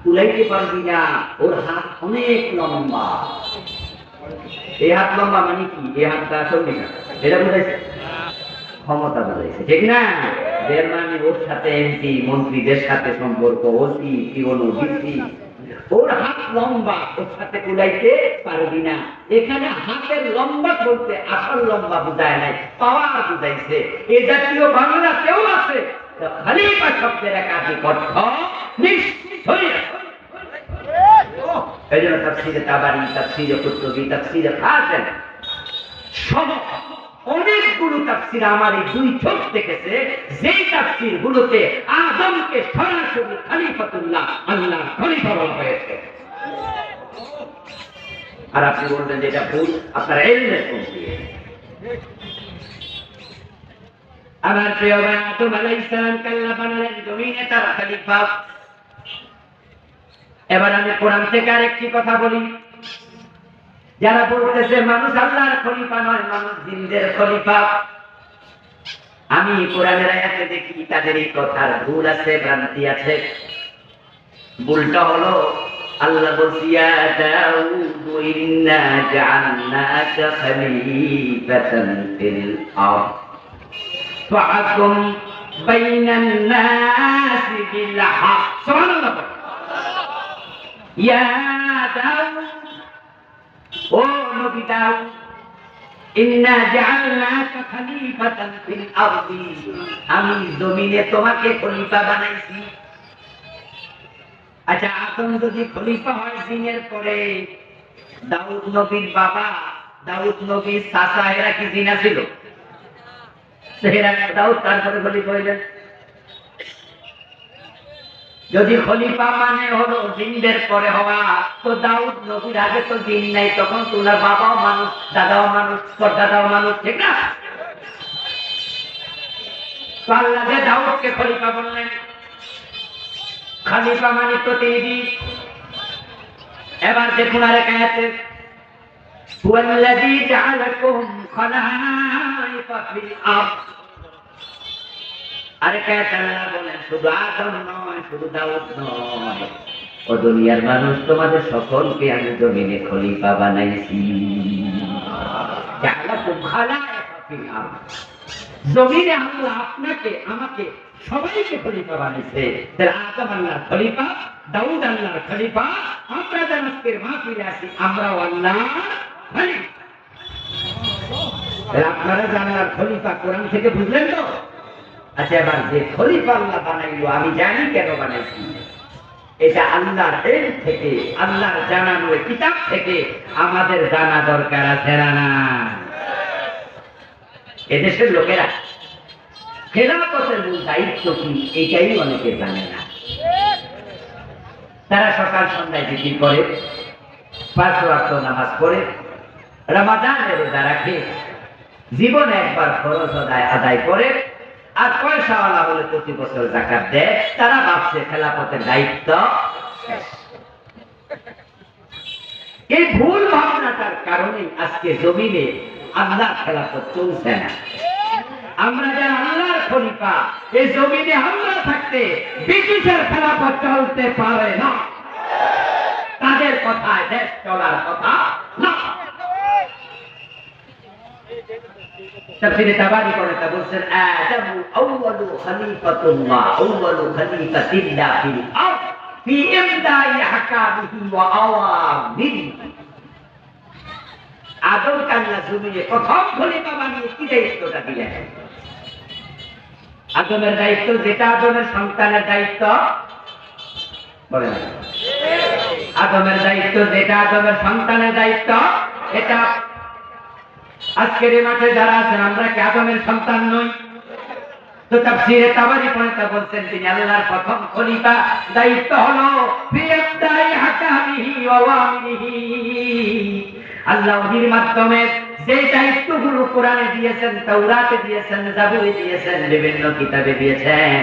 [SPEAKER 1] তুলাইতে পারবি না, ওর হাত অনেক লম্বা। এই হাত লম্বা মানে কি? এই হাতটা চলবি না, এটা বুঝাইছে, ক্ষমতা বুঝাইছে, ঠিক না? এর মানে ওর সাথে এমপি মন্ত্রীদের সাথে সম্পর্ক, ওসি পিওনো ডিসি, ওর হাত লম্বা, ওর সাথে কুলাইতে পারবি না। এখানে হাতের লম্বা বলতে আসল লম্বা বুঝায় নাই, পাওয়ার বুঝাইছে। এ জাতীয় বাংলাতেও আছে। খলিফা শব্দের একাধিক অর্থ নিশ্চয়ই আছে। এই জন্য তাফসীরে তাবারী, তাফসীরে কুরতুবী, তাফসীরে ফাসিল সহ অনেকগুলো তাফসীর আমার এই দুই চোখ দেখেছে, যেই তাফসীর গুলোতে আদমকে সরাসরি খলিফাতুল্লাহ, আল্লাহর খলিফা বলা হয়েছে। আর আপনি বলবেন যে এটা ভুল, আপনার ইলমের কম দিয়ে। আমার প্রিয় ভাই, আদম আলাইহিস সালামকে আল্লাহ বানালেন জমিনে তার খলিফা। এবার আমি কোরআন থেকে আরেকটি কথা বলি। যারা বলতেছে মানুষ আল্লাহর খলিফা নয়, মানুষ জিনদের খলিফা, আমি কোরআনের আয়াতে দেখি তাদের এই কথার ভুল আছে, ভ্রান্তি আছে। ভুলটা হলো আল্লাহ বলছে, ইয়া দাউদ ইন্না জাআলনাকা খলিফাতান ফিল আরদ ফাহকুম বাইনান নাসি বিল হক। সুবহানাল্লাহ। ইয়া দাউদ, ও নবী দাউদ, ইন্না জাআলনাকা খলিফাতান ফিল আরদি, আমি জমিনে তোমাকে খলিফা বানাইছি। আচ্ছা, আদম যদি খলিফা হয় জিনের পরে, দাউদ নবীর বাবা, দাউদ নবীর চাচা, এরা কি জিনা ছিল? দাউদ তারপরে খলিফা হইলেন। যদি খলিফা মানে হলো জিনদের পরে হওয়া, তো দাউদ নবীর আগে তো জিন নাই, তখন তোমার বাবাও মানুষ, দাদাও মানুষ, দাদাও মানুষ, ঠিক না? তো আল্লাহ যে দাউদকে খলিফা বললেন, খলিফা মানে প্রতিনিধি। এবার দেখুন আরেক আয়াতে, হুয়াল্লাযী জাআলাকুম খলাইফা ফিল আরদ। আরেক আয়াতে আল্লাহ বলেন শুধু আদম নয়, শুধু দাউদ নয়, ও দুনিয়ার মানুষ, তোমাদের সকলকে আমি জমিনে খলিফা বানাইছি। জাআলাকুম খলাইফা ফিল আরদ, জমিনে আল্লাহ আপনাকে আমাকে সবাইকে খলিফা বানাইছে। তাহলে আদম আল্লাহর খলিফা, দাউদ আল্লাহর খলিফা, আমরা যারা আজকের মাহফিলে আছি আমরাও আল্লাহর খলিফা। আপনারা আল্লাহর খলিফা কোরআন থেকে বুঝলেন তো? আচ্ছা, এবার যে খলিফা আল্লাহ বানাইলো, আমি জানি কেন বানাইছি। এটা আল্লাহর ইলম থেকে, আল্লাহর জানানো কিতাব থেকে আমাদের জানা দরকার আছে না? এদেশের লোকেরা খেলাফতের মূল দায়িত্ব কি এটাই অনেকে জানে না। তারা সকাল সন্ধ্যায় জিকির করে, 5 ওয়াক্ত নামাজ পড়ে, রমাদানের রোজা রাখে, জীবনে একবার ফরজ আদায় করে, আর পয়সাওয়ালা হলে প্রতি বছর যাকাত দেয়। তারা ভাবছে খেলাফতের দায়িত্ব শেষ। এই ভুল ভাবনাটার কারণে আজকে জমিনে আল্লাহর খেলাফত চলছে না। আমরা যারা আল্লাহর খলিফা, এই জমিনে আমরা থাকতে ব্রিটিশের খেলাফত চলতে পারে না। তাদের কথায় দেশ চলার কথা না। তাফসীরে তাবারী করে তা বলছেন, আদামু আউয়ালু খলিফাতুল্লাহ, আউয়ালু খলিফাতিল্লাহ ফিল আরদ ফি ইমদাই আহকামিহি ওয়া আওয়ামিরিহি। আদম কাল্লা জমিনে প্রথম খলিফা বানিয়ে কি দায়িত্বটা দিলেন? আদমের দায়িত্ব যেটা আদমের সন্তানের দায়িত্ব, বলে না, আদমের দায়িত্ব যেটা আদমের সন্তানের দায়িত্ব, এটা আজকের এই মাঠে যারা আছেন আমরা কি আদমের সন্তান নই? তো তাফসীরে তাবারী পড়তে বলছেন তিনি আল্লাহর প্রথম খলিফা, দায়িত্ব হলো বিয়াদাই হাকামিহি ওয়া আওয়ামিরিহি। আল্লাহ ওহীর মাধ্যমে যে দায়িত্বগুলো কোরআনে দিয়েছেন, তাওরাতে দিয়েছেন, জাবুরে দিয়েছেন, বিভিন্ন কিতাবে দিয়েছেন,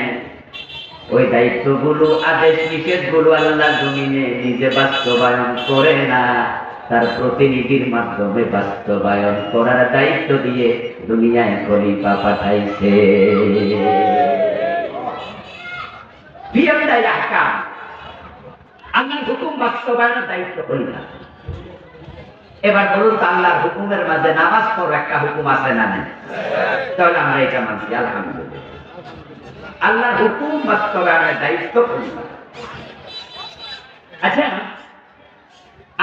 [SPEAKER 1] ওই দায়িত্বগুলো, আদেশ নিষেধগুলো আল্লাহ জমিনে নিজে বাস্তবায়ন করে না, তার প্রতিনিধির মাধ্যমে বাস্তবায়ন করার দায়িত্ব দিয়ে দুনিয়ায় খলিফা পাঠাইছে। বিয়াদাই আহকাম, আল্লাহর হুকুম বাস্তবায়নের দায়িত্ব খলিফা। এবার বলুন তো, আল্লাহর হুকুমের মাঝে নামাজ পড়ার একটা হুকুম আছে না? তাহলে আমরা এটা মানছি, আলহামদুলিল্লাহ। আল্লাহর হুকুম বাস্তবায়নের দায়িত্ব খলিফা। আচ্ছা,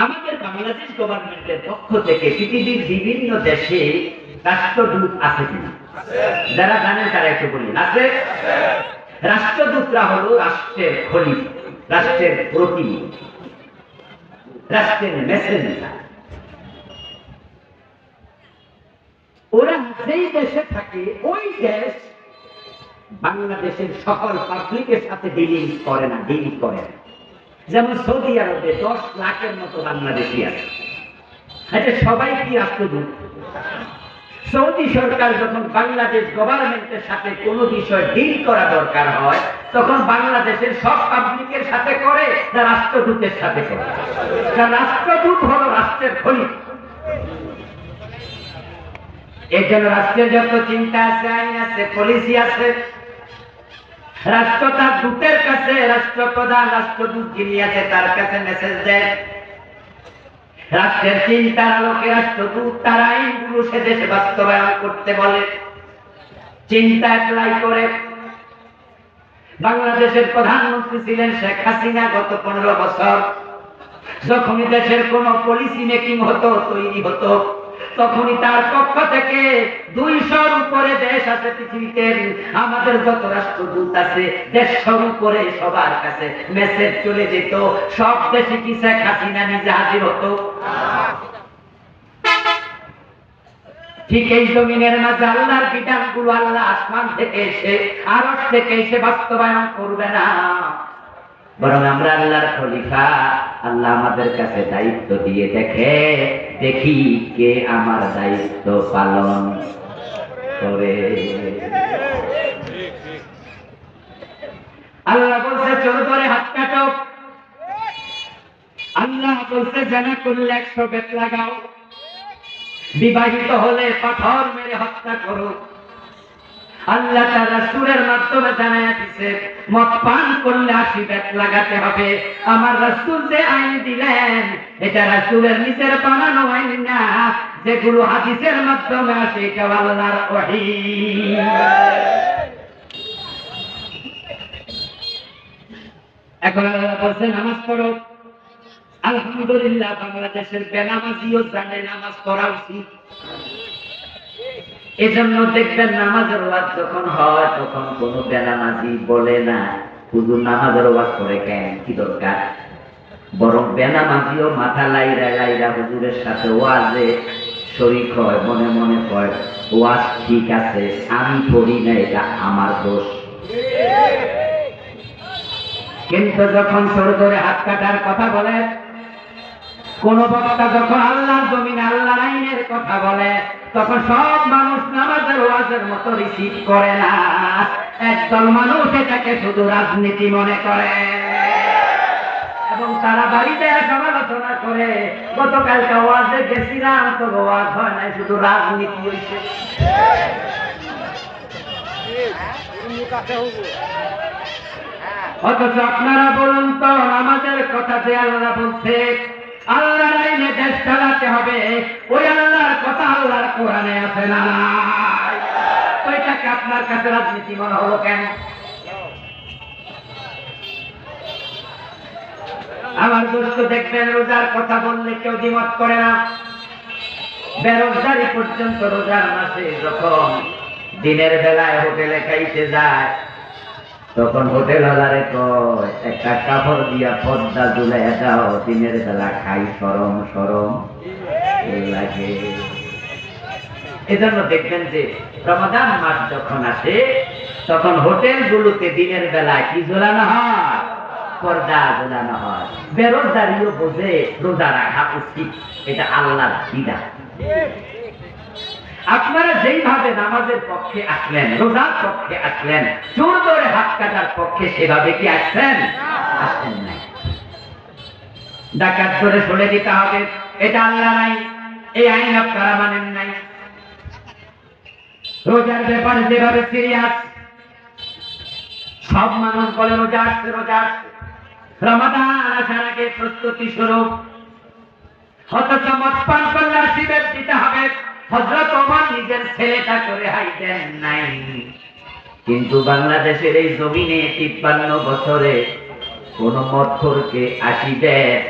[SPEAKER 1] আমাদের বাংলাদেশ গভর্নমেন্টের পক্ষ থেকে পৃথিবীর বিভিন্ন দেশে রাষ্ট্রদূত আছে কিনা? যারা জানেন তারা একটু বলি, আছে? রাষ্ট্রদূতরা হলো রাষ্ট্রের খলিফা, রাষ্ট্রের প্রতিনিধি, রাষ্ট্রের মেসেঞ্জার। ওরা যেই দেশে থাকে ওই দেশ বাংলাদেশের সকল পাবলিকের সাথে ডিলিং করে না, ডিল করে না। যেমন সৌদি আরবে 10 লাখের মতো বাংলাদেশি আছে। এটা সবাই কি রাষ্ট্রদূত? সৌদি সরকার যখন বাংলাদেশ গভর্নমেন্টের সাথে কোনো বিষয় ডিল করা দরকার হয়, তখন বাংলাদেশের সব পাবলিকের সাথে করে না রাষ্ট্রদূতের সাথে করে? রাষ্ট্রদূত হলো রাষ্ট্রের খলিফা। এর জন্য রাষ্ট্রের যত চিন্তা আছে, আইন আছে, পলিসি আছে, রাষ্ট্র তার দূতের কাছে, রাষ্ট্রপ্রধান, রাষ্ট্রদূত যিনি আছে তার কাছে মেসেজ দেয়। রাষ্ট্রের চিন্তার আলোকে রাষ্ট্রদূত তার আইনগুলো সে দেশে বাস্তবায়ন করতে বলে, চিন্তা অ্যাপ্লাই করে। বাংলাদেশের প্রধানমন্ত্রী ছিলেন শেখ হাসিনা গত 15 বছর। যখনই দেশের কোন পলিসি মেকিং হতো, তৈরি হতো, তখনই তার পক্ষ থেকে 200-র উপরে দেশ আছে পৃথিবীতে, আমাদের যত রাষ্ট্রদূত আছে 150-র উপরে, সবার কাছে মেসেজ চলে যেত। সব দেশে কি শেখ হাসিনা নিজে হাজির হতো? ঠিক এই জমিনের মাঝে আল্লাহর বিধানগুলো আল্লাহ আসমান থেকে এসে, আরশ থেকে এসে বাস্তবায়ন করবে না, বরং আমরা আল্লাহর খলিফা। আল্লাহ আমাদের কাছে দায়িত্ব দিয়ে দেখি কে আমার দায়িত্ব পালন করে। আল্লাহ বলছে চোর ধরে হাত কাটো, আল্লাহ বলছে জানা করলে 100 বেত লাগাও, বিবাহিত হলে পাথর মেরে হত্যা করো। আল্লাহ তার রাসূলের মাধ্যমে জানায়া দিয়েছে মদ পান করলে 80 বেত লাগাতে হবে। আমার রাসূল যে আইন দিলেন, এটা রাসূলের নিজের বানানো আইন না, যেগুলো হাদিসের মাধ্যমে আসে, এটা আল্লাহর ওহী। এখন আল্লাহ বলছে নামাজ পড়ো। আলহামদুলিল্লাহ, বাংলাদেশের বেনামাজিও জানে নামাজ পড়া উচিত। এজন্য দেখবেন নামাজের ওয়াজ যখন হয় তখন কোনো বেনামাজি বলে না হুজুর নামাজের ওয়াজ করে কেন, কি দরকার? বরং বেনামাজিও মাথা লাইরা লাইরা হুজুরের সাথে ওয়াজে শরীক হয়, মনে মনে কয় ওয়াজ ঠিক আছে, আমি পড়ি না, এটা আমার দোষ। কিন্তু যখন ছোট ধরে হাত কাটার কথা বলে, কোন বক্তা যখন আল্লাহর জমিনে আল্লাহর আইনের কথা বলে, তখন সব মানুষ নামাজের ওয়াজের মতো রিসিভ করে না। একদল মানুষ এটাকে শুধু রাজনীতি মনে করে এবং তারা বাড়িতে সমালোচনা করে। গতকালকে ওয়াজে গেছিলাম, তো ওয়াজ হয় নাই, শুধু রাজনীতি হয়েছে। অথচ আপনারা বলুন তো, নামাজের কথা যে আল্লাহ বলছে, আল্লাহর আইনে দেশ চালাতে হবে, ওই আল্লাহর কথা আল্লাহর কোরআনে আছে না? ওইটাকে আপনার কাছে রাজনীতি মনে হলো কেন? আমার দোস্ত দেখবেন, রোজার কথা বললে কেউ দ্বিমত করে না। বেরোজগারি পর্যন্ত রোজার মাসে যখন দিনের বেলায় হোটেলে খাইতে যায়, তখন হোটেল ওয়ালারে কয় একটা কাপড় দিয়া পর্দা ঝুলাইয়া দাও, দিনের বেলা খাই, শরম শরম লাগে। এজন্য দেখবেন যে রমাদান মাস যখন আসে, তখন হোটেলগুলোতে দিনের বেলা কি ঝোলানো হয়? পর্দা ঝোলানো হয়। বেরোজগারিও বোঝে রোজা রাখা উচিত, এটা আল্লাহর বিধান। আপনারা যেইভাবে নামাজের পক্ষে আসলেন, রোজার পক্ষে আসলেন, জোর ধরে হাত কাটার পক্ষে সেভাবে কি আসছেন? আসছেন নাই। ডাকাত ধরে সরে দিতে হবে, এটা আল্লাহ নাই, এই আইন আপনারা মানেন নাই। রোজার ব্যাপারে যেভাবে সিরিয়াস, সব মানুষ বলে রোজা আসছে, রোজা আসছে, রমাদান আসার আগে প্রস্তুতি শুরু। অথচ মদ পান করলে শিবের দিতে হবে। হযরত ওমর নিজের ছেলেটা করে হাই দেন নাই, কিন্তু বাংলাদেশের এই জমিনে 53 বছরে কোন মদখোরকে 80 বেদ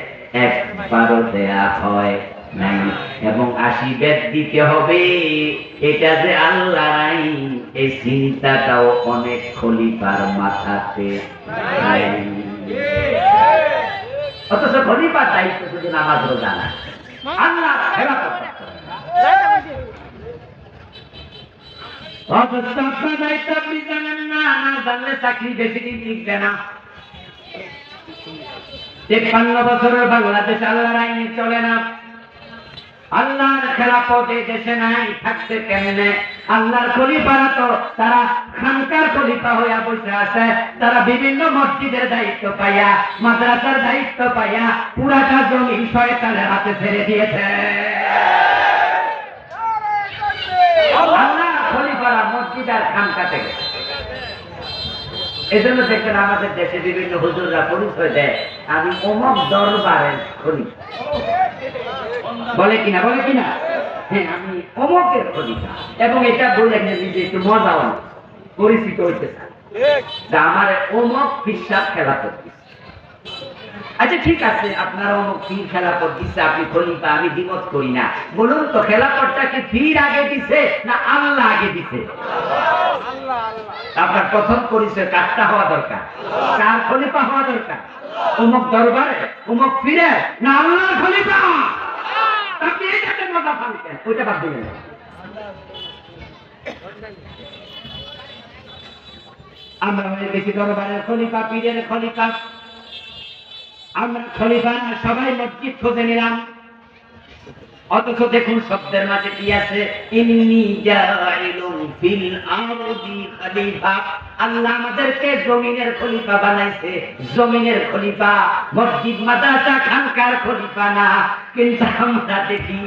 [SPEAKER 1] একবারও দেয়া হয় নাই। এবং 80 বেদ দিতে হবে, এটা যে আল্লাহর আইন, এই চিন্তাটাও অনেক খলিফার মাথাতে নাই। অথচ খলিফার দায়িত্ব শুধু নামাজ রোজা না, আল্লাহ খেলাফত। অথচ আপনার দায়িত্ব আপনি জানেন না, না জানলে চাকরি বেশি দিন টিকবে না। 53 বছরের বাংলাদেশ আল্লাহর আইনে চলে না, আল্লাহর খেলাফত এই দেশে নাই, থাকছে কেমনে? আল্লাহর খলিফারা তো তারা খানকার খলিফা হইয়া বসে আছে, তারা বিভিন্ন মসজিদের দায়িত্ব পাইয়া, মাদ্রাসার দায়িত্ব পাইয়া পুরাটা জমি শয়তানের হাতে ছেড়ে দিয়েছে। আল্লাহ খলিফারা মসজিদ আর খানকা থেকে। এজন্য দেখবেন আমাদের দেশে বিভিন্ন হুজুররা পরিচয় দেয়, আমি অমুক দরবারের খলিফা। বলে কিনা, বলে কিনা? হ্যাঁ, আমি অমুকের খলিফা। এবং এটা বলে নিজে একটু মজাও পরিচিত হইতে চায়, আমার অমুক পিসাব খেলাফত দিচ্ছে। আচ্ছা ঠিক আছে, আপনার অমুক পীর খেলাফত দিচ্ছে, আপনি খলিফা, আমি দ্বিমত করি না। বলুন তো, খেলাফতটা কি পীর আগে দিছে না আল্লাহ আগে দিছে? আপনার প্রথম পরিচয় কাজটা হওয়া দরকার, কার খলিফা হওয়া দরকার? অমুক দরবারে, অমুক পীরে, না আল্লাহর খলিফা? আপনি এইটাতে মজা পান কেন? ওইটা বাদ দিলেন। আমরা হয়ে গেছি দরবারের খলিফা, পীরের খলিফা। আমরা খলিফা না, সবাই মসজিদ খুঁজে নিলাম। অথচ দেখুন শব্দের মাঝে কি আছে? ইন্নী জাইলুন ফিল আরদি খলিফা। আল্লাহ আমাদেরকে জমিনের খলিফা বানাইছে, জমিনের খলিফা, মসজিদ মাদ্রাসা খানকার খলিফা না। কিন্তু আমরা দেখি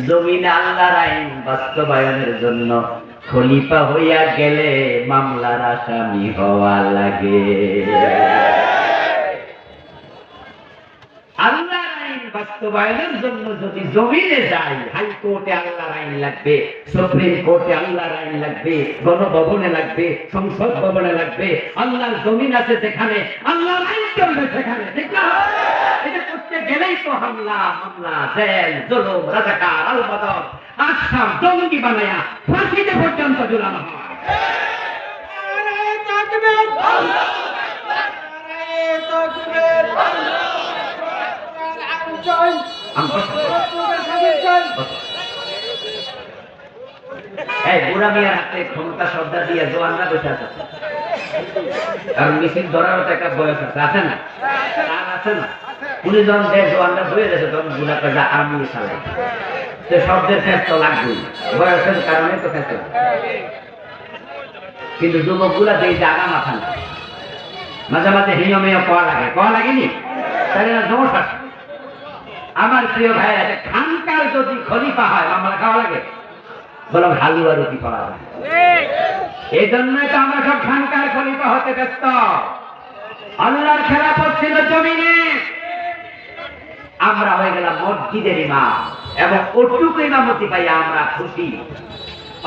[SPEAKER 1] জমিনে আল্লাহর আইন বাস্তবায়নের জন্য খলিফা হইয়া গেলে মামলার আসামি হওয়া লাগে। আল্লাহর আইন বাস্তবায়নের জন্য যদি জমিনে যাই, হাইকোর্টে আল্লাহর আইন লাগবে, সুপ্রিম কোর্টে আল্লাহর আইন লাগবে, গণভবনে লাগবে, সংসদ ভবনে লাগবে। আল্লাহর জমিন আছে যেখানে, আল্লাহর আইন চলবে সেখানে, ঠিক না? এটা করতে গেলেই তো হামলা, মামলা, জেল, জুলুম, রাজাকার, আল-বদর, আসাম জঙ্গি বানায়া ফাঁসিতে পর্যন্ত ঝুলানো হয়। এই বুড়া মিয়ার হাতে ক্ষমতা শ্রদ্ধা দিয়ে জোয়ানরা বসে আছে, কারণ মিছিল ধরারও তো একটা বয়স আছে, আছে না? আছে না? উনি যখন যে জোয়ানরা হয়ে গেছে তখন বুড়াটা যা আমি চালাই, সে শব্দের ফেস তো লাগবেই, বয়সের কারণে তো ফেস। কিন্তু যুবক গুলা দিয়ে জাগা মাথা না, মাঝে মাঝে হিমেয় পাওয়া লাগেনি, তাহলে না জোশ আছে। আমার প্রিয় ভাই, খানকার যদি খলিফা হয় আমরা খাওয়া লাগে, বললাম হালুয়া রুটি পাওয়া যায়। এই জন্যই তো আমরা সব খানকার খলিফা হতে ব্যস্ত। আল্লাহর খেলাফত ছিল জমিনে, আমরা হয়ে গেলাম মসজিদের ইমাম, এবং ওটুকু ইমামতি পাই আমরা খুশি।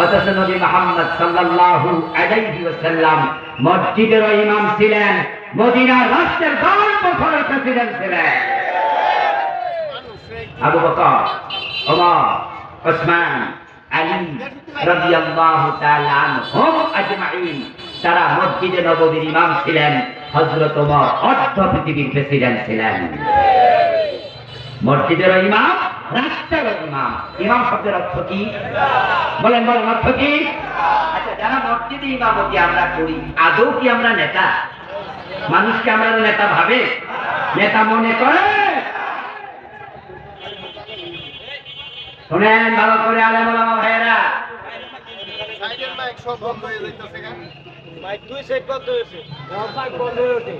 [SPEAKER 1] অথচ নবী মুহাম্মদ সাল্লাল্লাহু আলাইহি ওয়াসাল্লাম মসজিদের ইমাম ছিলেন, মদিনার রাষ্ট্রের 10 বছরের প্রেসিডেন্ট ছিলেন। আবু বকর, ওমর, ওসমান, আলী রাদিয়াল্লাহু তাআলা আনহুম আজমাইন, তারা মসজিদে নববীর ইমাম ছিলেন। হযরত ওমর অর্ধ পৃথিবীর প্রেসিডেন্ট ছিলেন। মসজিদের ইমাম, রাষ্ট্রের ইমাম। ইমাম শব্দের অর্থ কি বলেন? বলেন অর্থ কি? আচ্ছা, যারা মসজিদে ইমামতি আমরা করি, আদৌ কি আমরা নেতা? মানুষকে আমরা নেতা ভাবে, নেতা মনে করে? শুনেন ভালো করে আলেম ওলামা ভাইয়েরা,
[SPEAKER 2] সাইডের মাইক সব বন্ধ হয়ে যাইতেছে কেন? মাইক দুই সাইড বন্ধ হয়েছে, মাইক বন্ধ হয়ে ওঠে।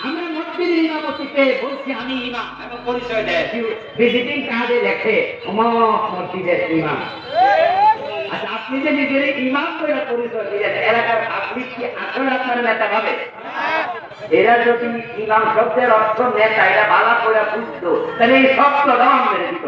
[SPEAKER 1] আমরা মসজিদের ইমামতিতে বলছি আমি ইমাম, এবং পরিচয় দেয়, ভিজিটিং কার্ডে লেখে অমুক মসজিদের ইমাম। আচ্ছা, আপনি যে নিজের ইমাম করে পরিচয় দিলেন, এলাকার পাবলিক কি আসলে আপনার নেতা ভাবে? এরা যদি ইমাম শব্দের অর্থ নেতা এরা ভালো করে বুঝতো, তাহলে এই শব্দ রং মেরে দিত।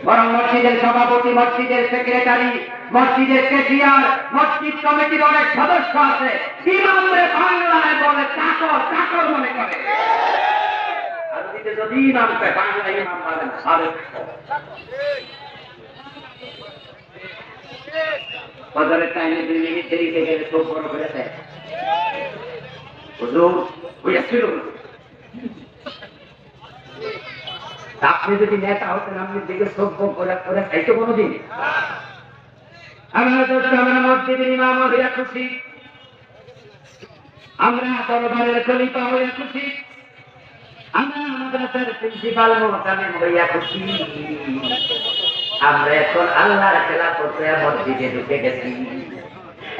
[SPEAKER 1] বরং মসজিদের সভাপতি, মসজিদের সেক্রেটারি, মসজিদের কেশিয়ার, মসজিদ কমিটির অনেক সদস্য আছে, ইমামরে বাংলায় বলে চাকর, চাকর মনে করে। আর যদি ইমাম কয় বাংলা ইমাম বলেন সারে। ফজরের টাইমে 2 মিনিট দেরি হয়ে গেলে চোখ বড় করে দেয়, হুজুর হইয়াছিল। আপনি যদি নেতা হতেন, আপনি দিকে চোখ করে করে খাইতো কোনোদিন? আমরা মসজিদের ইমাম হইয়া খুশি, আমরা দরবারের খলিফা হইয়া খুশি, আমরা মাদ্রাসার প্রিন্সিপাল মুহতামিম হইয়া খুশি। আমরা এখন আল্লাহর খেলাফত মসজিদে ঢুকে গেছি।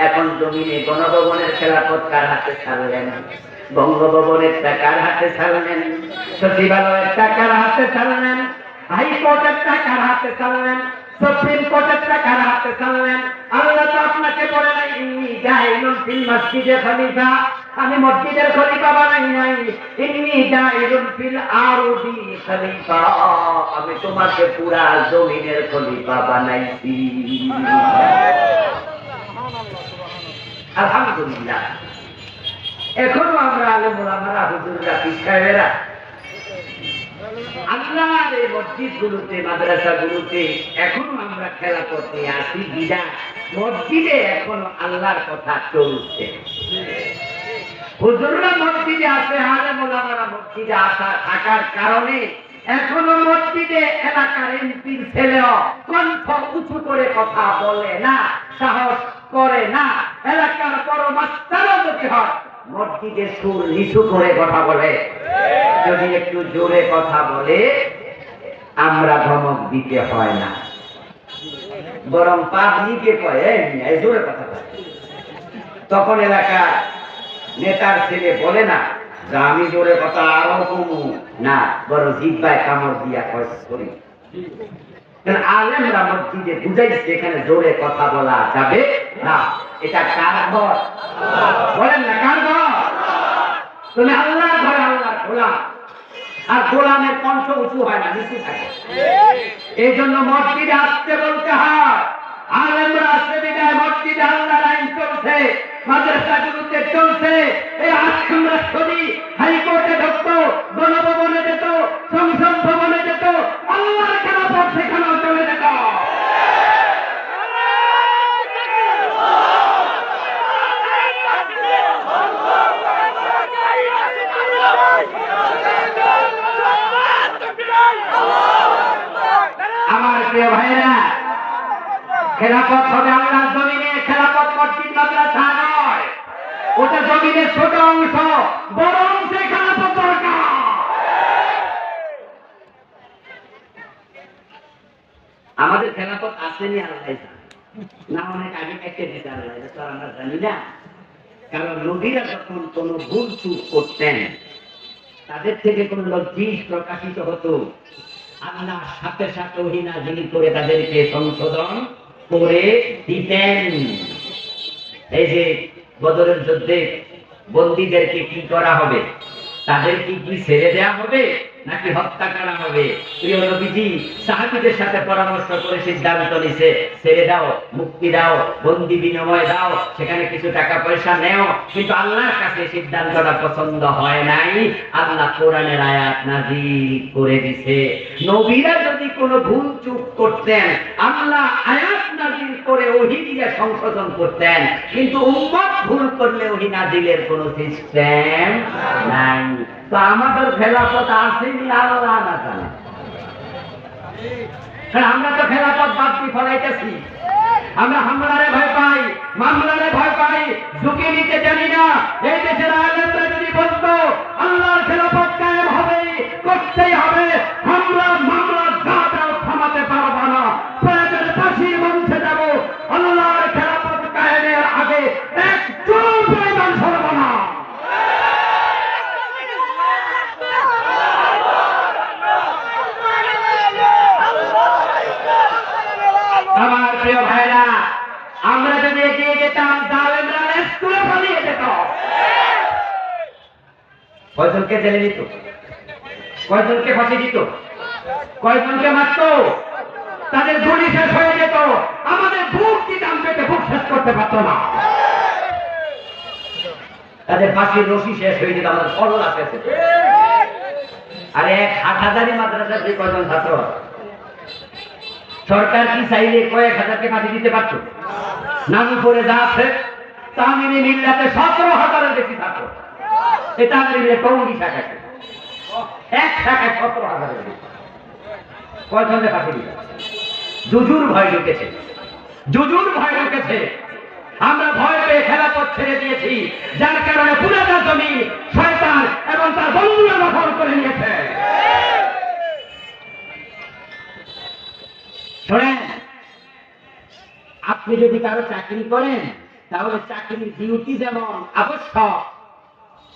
[SPEAKER 1] এখন জমিনে গণভবনের খেলাফত কার হাতে ছাড়লেন? বঙ্গভবনের টাকার হাতে ছাড়লেন, সচিবালয়ের টাকার হাতে ছাড়লেন, হাইকোর্টের টাকার হাতে ছাড়লেন, সুপ্রিম কোর্টের টাকার হাতে ছাড়লেন। আল্লাহ তো আপনাকে বলে নাই ইন্নী জাইলুন ফিল মসজিদে খলিফা, আমি মসজিদের খলিফা বানাই নাই, ইন্নী জাইলুন ফিল আরদি খলিফা, আমি তোমাকে পুরা জমিনের খলিফা বানাইছি। আলহামদুলিল্লাহ। এখনো আমরা আলেম ওলামারা, হুজুররা, পীর সাহেবেরা আল্লাহর এই মসজিদ গুলোতে, মাদ্রাসা গুলোতে এখনো আমরা খেলাফত নিয়ে আসি। বিদায় মসজিদে এখনো আল্লাহর কথা চলছে। হুজুররা মসজিদে আসে, আলেম ওলামারা মসজিদে আসা থাকার কারণে এখনো মসজিদে এলাকার এমপির ছেলেও কণ্ঠ উঁচু করে কথা বলে না, সাহস করে না। এলাকার বড় মাস্টারও যদি হয়, মসজিদে সুর নিচু করে কথা বলে। যদি একটু জোরে কথা বলে, আমরা ধমক দিতে হয় না, বরং পাবলিকে কয়ে জোরে কথা বলে। তখন এলাকার নেতার ছেলে বলে না যে আমি জোরে কথা আরো কমু না, বরং জিহ্বায় কামড় দিয়া করি। আলেমরা মসজিদে বুঝাইছে এখানে জোরে কথা বলা যাবে না। এটা কার ঘর? বলেন না, কার ঘর? তুমি আল্লাহর ঘরে আল্লাহর গোলাম, আর গোলামের কণ্ঠ উঁচু হয় না, নিচু থাকে। এই জন্য মসজিদে আসতে বলতে হয়। আলেমরা আসতে বিদায় মসজিদে আল্লাহর আইন চলছে, মাদ্রাসাগুলোতে চলছে। এই আজকে আমরা শুনি হাইকোর্টে ঢুকতো, গণভবনে যেত, সংসদ ভবনে যেত, প্রিয় ভাইরা, খেলাফত হবে আল্লাহর জমিনে, খেলাফত মসজিদ মাদ্রাসা নয়। ওটা জমিনের ছোট অংশ, বড় অংশে খেলাফত দরকার। আমাদের খেলাফত আসেনি আল্লাহ জানে, না অনেক আগে কেটে দিতে আল্লাহ, এটা তো আমরা জানি না। কারণ নবীরা যখন কোন ভুল চুপ করতেন, তাদের থেকে কোন লজ্জিত প্রকাশিত হতো, আল্লাহ সাথে সাথে ওহী নাযিল করে তাদেরকে সংশোধন করে দিতেন। এই যে বদরের যুদ্ধে বন্দীদেরকে কি করা হবে, তাদেরকে কি ছেড়ে দেওয়া হবে নাকি হত্যা করা হবে? প্রিয় নবীজি সাহাবীদের সাথে পরামর্শ করে সিদ্ধান্ত নিছে, ছেড়ে দাও, মুক্তি দাও, বন্দী বিনিময় দাও, সেখানে কিছু টাকা পয়সা নেও। কিন্তু আল্লাহর কাছে সিদ্ধান্তটা পছন্দ হয় নাই। আল্লাহ কোরআনের আয়াত নাযিল করে দিছে, নবীরা যদি কোনো ভুল চুক করতেন, আল্লাহ আয়াত নাযিল করে ওহী দিয়ে সংশোধন করতেন। কিন্তু উম্মত ভুল করলে ওহী নাযিলের কোনো সিস্টেম নাই। তো আমাদের খেলাফত আসেনি আল্লাহ না জানে। আমরা তো খেলাফত বাদ দিয়ে ফলাইতেছি। আমরা হামলারে ভয় পাই, মামলারে ভয় পাই, ঝুঁকি নিতে জানি না। এই দেশের আলেমরা যদি বলতো আল্লাহর খেলাফত কায়েম হবে, করতেই হবে, হামলা মামলা গাটাও থামাতে পারবো না, প্রয়োজনে ফাঁসির মঞ্চে যাব, আল্লাহর খেলাফত কায়েমের আগে এক চুল পরিমাণ সরব না। আমার প্রিয় ভাইরা, আমরা যদি এগিয়ে যেতাম, জালেমরা স্কুলে পালিয়ে যেত। কয়জনকে জেলে দিত, কয়জনকে ফাঁসি দিত, কয়জনকে মারত, তাদের গুলি শেষ হয়ে যেত। আমাদের বুক দিতাম পেটে, বুক শেষ করতে পারত না। তাদের ফাঁসির রশি শেষ হয়ে যেত, আমাদের কলরা শেষ হতো। আরে এক হাটহাজারি মাদ্রাসার যে কয়জন ছাত্র, সরকার কি চাইলে কয়েক হাজারকে ফাঁসি দিতে পারত? নানুপুরে যা আছে, তামিলি মিল্লাতে 17,000-এর বেশি ছাত্র। এটা মিলে টঙ্গি শাখায়, এক শাখায় 17,000-এর বেশি। কয়জনে ফাঁসি দিতে? জুজুর ভয় ঢুকেছে, জুজুর ভয় ঢুকেছে। আমরা ভয় পেয়ে খেলাফত ছেড়ে দিয়েছি, যার কারণে পুরাটা জমি শয়তান এবং তার বন্ধুরা দখল করে নিয়েছে। শোনেন, আপনি যদি কারো চাকরি করেন, তাহলে চাকরির ডিউটি যেমন আবশ্যক,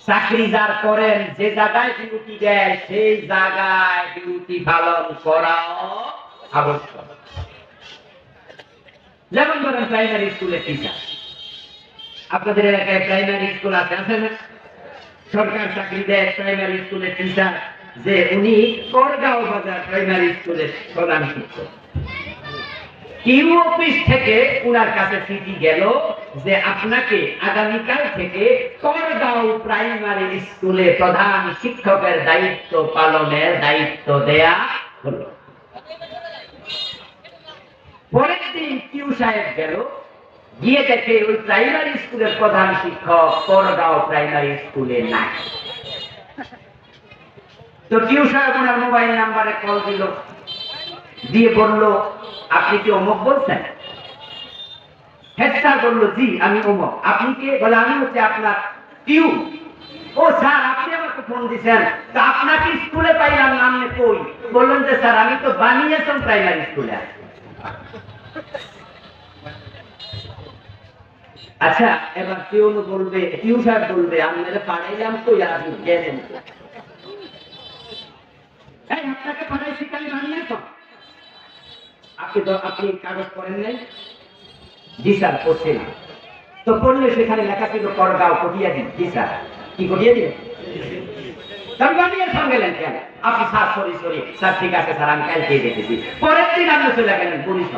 [SPEAKER 1] চাকরি যার করেন, যে জায়গায় ডিউটি দেয় সেই জায়গায় ডিউটি পালন করাও আবশ্যক। যেমন ধরেন প্রাইমারি স্কুলের টিচার, আপনাদের এলাকায় প্রাইমারি স্কুল আছে, আছে না? সরকার চাকরি দেয় প্রাইমারি স্কুলের টিচার, যে উনি করগাঁও বাজার প্রাইমারি স্কুলের প্রধান শিক্ষক। ইউ অফিস থেকে উনার কাছে চিঠি গেল যে আপনাকে আগামীকাল থেকে করগাঁও প্রাইমারি স্কুলে প্রধান শিক্ষকের দায়িত্ব পালনের দায়িত্ব দেয়া হলো। পরের দিন কিউ সাহেব গেল, গিয়ে দেখে ওই প্রাইমারি স্কুলের প্রধান শিক্ষক করগাঁও প্রাইমারি স্কুলে নাই। তো কিউ সাহেব ওনার মোবাইল নাম্বারে কল দিল, দিয়ে বলল, আপনি কি অমুক বলছেন? হেড স্যার বলল, জি আমি অমুক। আপনি কে? বলে, আমি হচ্ছে আপনার টিউ। ও স্যার, আপনি আমাকে ফোন দিচ্ছেন, তো আপনাকে স্কুলে পাইলাম, নামে কই? বললেন যে স্যার আমি তো বানিয়েছেন প্রাইমারি স্কুলে। আচ্ছা, এবার টিউ বলবে, টিউ সাহেব বলবে, আপনারা পাঠাইলাম কই, আর আপনি গেলেন? এই আপনাকে পাঠাইছি, কালি বানিয়েছ? আপনি কাগজ পড়েন নাই? জি স্যার পড়ছি না। তো পড়লে সেখানে লেখা ছিল করগাঁও কটিয়া দিন। জি স্যার। কি কটিয়া দিন? গেলেন কেন? আপনি স্যার সরি সরি স্যার, ঠিক আছে স্যার, আমি কালকে দেখেছি। পরের দিন আপনি চলে গেলেন পুলিশ।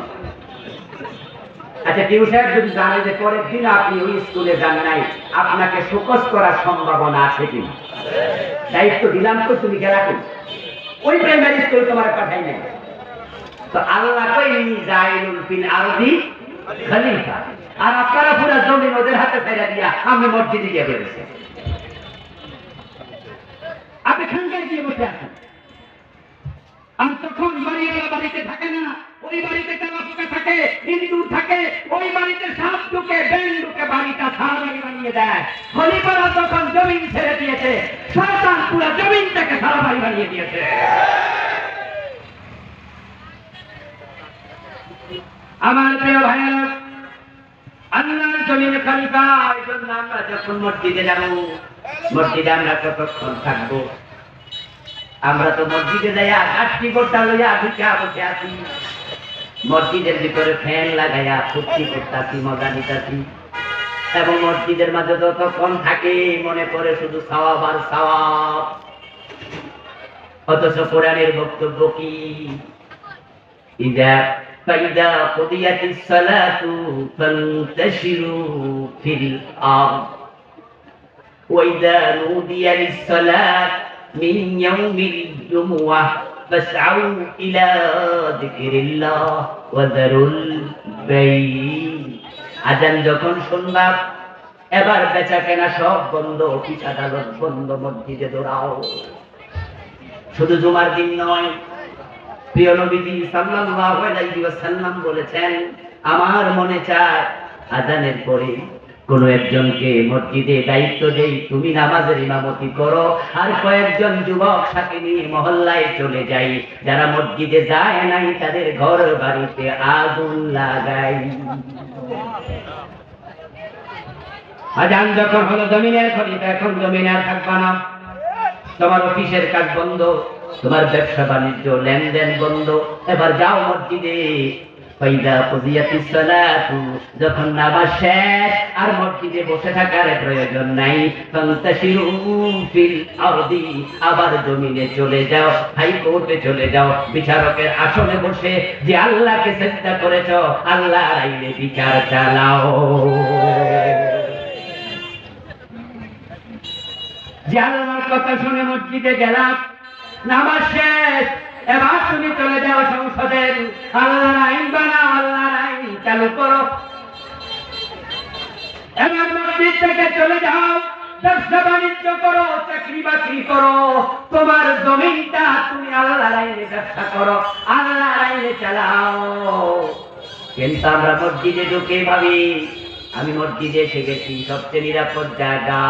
[SPEAKER 1] আচ্ছা, টিউ সাহেব যদি জানে যে পরের দিন আপনি ওই স্কুলে যান নাই, আপনাকে শোকজ করার সম্ভাবনা আছে কি? দায়িত্ব দিলাম তো, তুমি গেলা কই? ওই প্রাইমারি স্কুলে তোমার পাঠাই নাই। তো আল্লাহ কইনি জাইলুল ফিল আরদি খলিফা, আর আপনারা পুরো জমিন ওদের হাতে ছেড়ে দিয়া আমি মসজিদে গিয়ে বলেছি। আপনি খানকায় গিয়ে বসে আছেন, আর তখন বাড়িওয়ালা বাড়িতে থাকে না, ওই বাড়িতে তেলাপোকা থাকে, ইঁদুর থাকে, ওই বাড়িতে সাপ ঢুকে, ব্যাঙ ঢুকে, বাড়িটা সারাবাড়ি বানিয়ে দেয়। খলিফারা যখন জমিন ছেড়ে দিয়েছে, শয়তান পুরো জমিনটাকে সারাবাড়ি বানিয়ে দিয়েছে। আমার প্রিয় ভাইয়েরা, আল্লাহর জমিনে খলিফা, এই জন্য আমরা যখন মসজিদে যাব, মসজিদে আমরা কতক্ষণ থাকবো? আমরা তো মসজিদে যাইয়া গাছটি গোটা লইয়া ঢুকা বসে আছি, মসজিদের ভিতরে ফ্যান লাগাইয়া ফুর্তি করতেছি, মজা নিতেছি, এবং মসজিদের মাঝে যতক্ষণ থাকে মনে করে শুধু সওয়াব আর সওয়াব। অথচ কোরআনের বক্তব্য কি? فإذا قضيت الصلاة فانتشروا في الأرض وإذا نودي للصلاة من يوم الجمعة فاسعوا إلى ذكر الله وذروا البيع। আজান যখন শুনবা, এবার বেচা কেনা সব বন্ধ, অফিস আদালত বন্ধ, মসজিদে দৌড়াও। শুধু জুমার দিন নয়, প্রিয় নবীজি সাল্লাল্লাহু আলাইহি ওয়াসাল্লাম বলেছেন, আমার মনে চায় আযানের পরে কোন একজনকে মসজিদে দায়িত্ব দেই, তুমি নামাজের ইমামতি করো, আর কয়েকজন যুবক সাথে নিয়ে মহল্লায় চলে যাই, যারা মসজিদে যায় নাই তাদের ঘর বাড়িতে আগুন লাগাই। আযান যখন হলো জমিনের খলিফা, এখন জমিনে আর থাকবা না, তোমার অফিসের কাজ বন্ধ, তোমার ব্যবসা বাণিজ্য লেনদেন বন্ধ, এবার যাও মসজিদে। ফাইদা কুদিয়াতিস সালাতু, যখন নামাজ শেষ আর মসজিদে বসে থাকার প্রয়োজন নাই, ফান্তাশিরু ফিল আরদি, আবার জমিনে চলে যাও, হাইকোর্টে চলে যাও, বিচারকের আসনে বসে যে আল্লাহকে সিজদা করেছো, আল্লাহর আইনে বিচার চালাও। যে আল্লাহর কথা শুনে মসজিদে গেলাম, নামাজ শেষ, এবার তুমি চলে যাও সংসদে, আল্লাহর আইন বানাও, আল্লাহর আইন চালু করো। এবার মসজিদ থেকে চলে যাও, ব্যবসা বাণিজ্য করো, চাকরি বাকরি করো, তোমার জমিনটা তুমি আল্লাহর আইনে ব্যবসা করো, আল্লাহর আইনে চালাও। কিন্তু আমরা মসজিদে ঢুকে ভাবি আমি মসজিদে এসে গেছি, সবচেয়ে নিরাপদ জায়গা,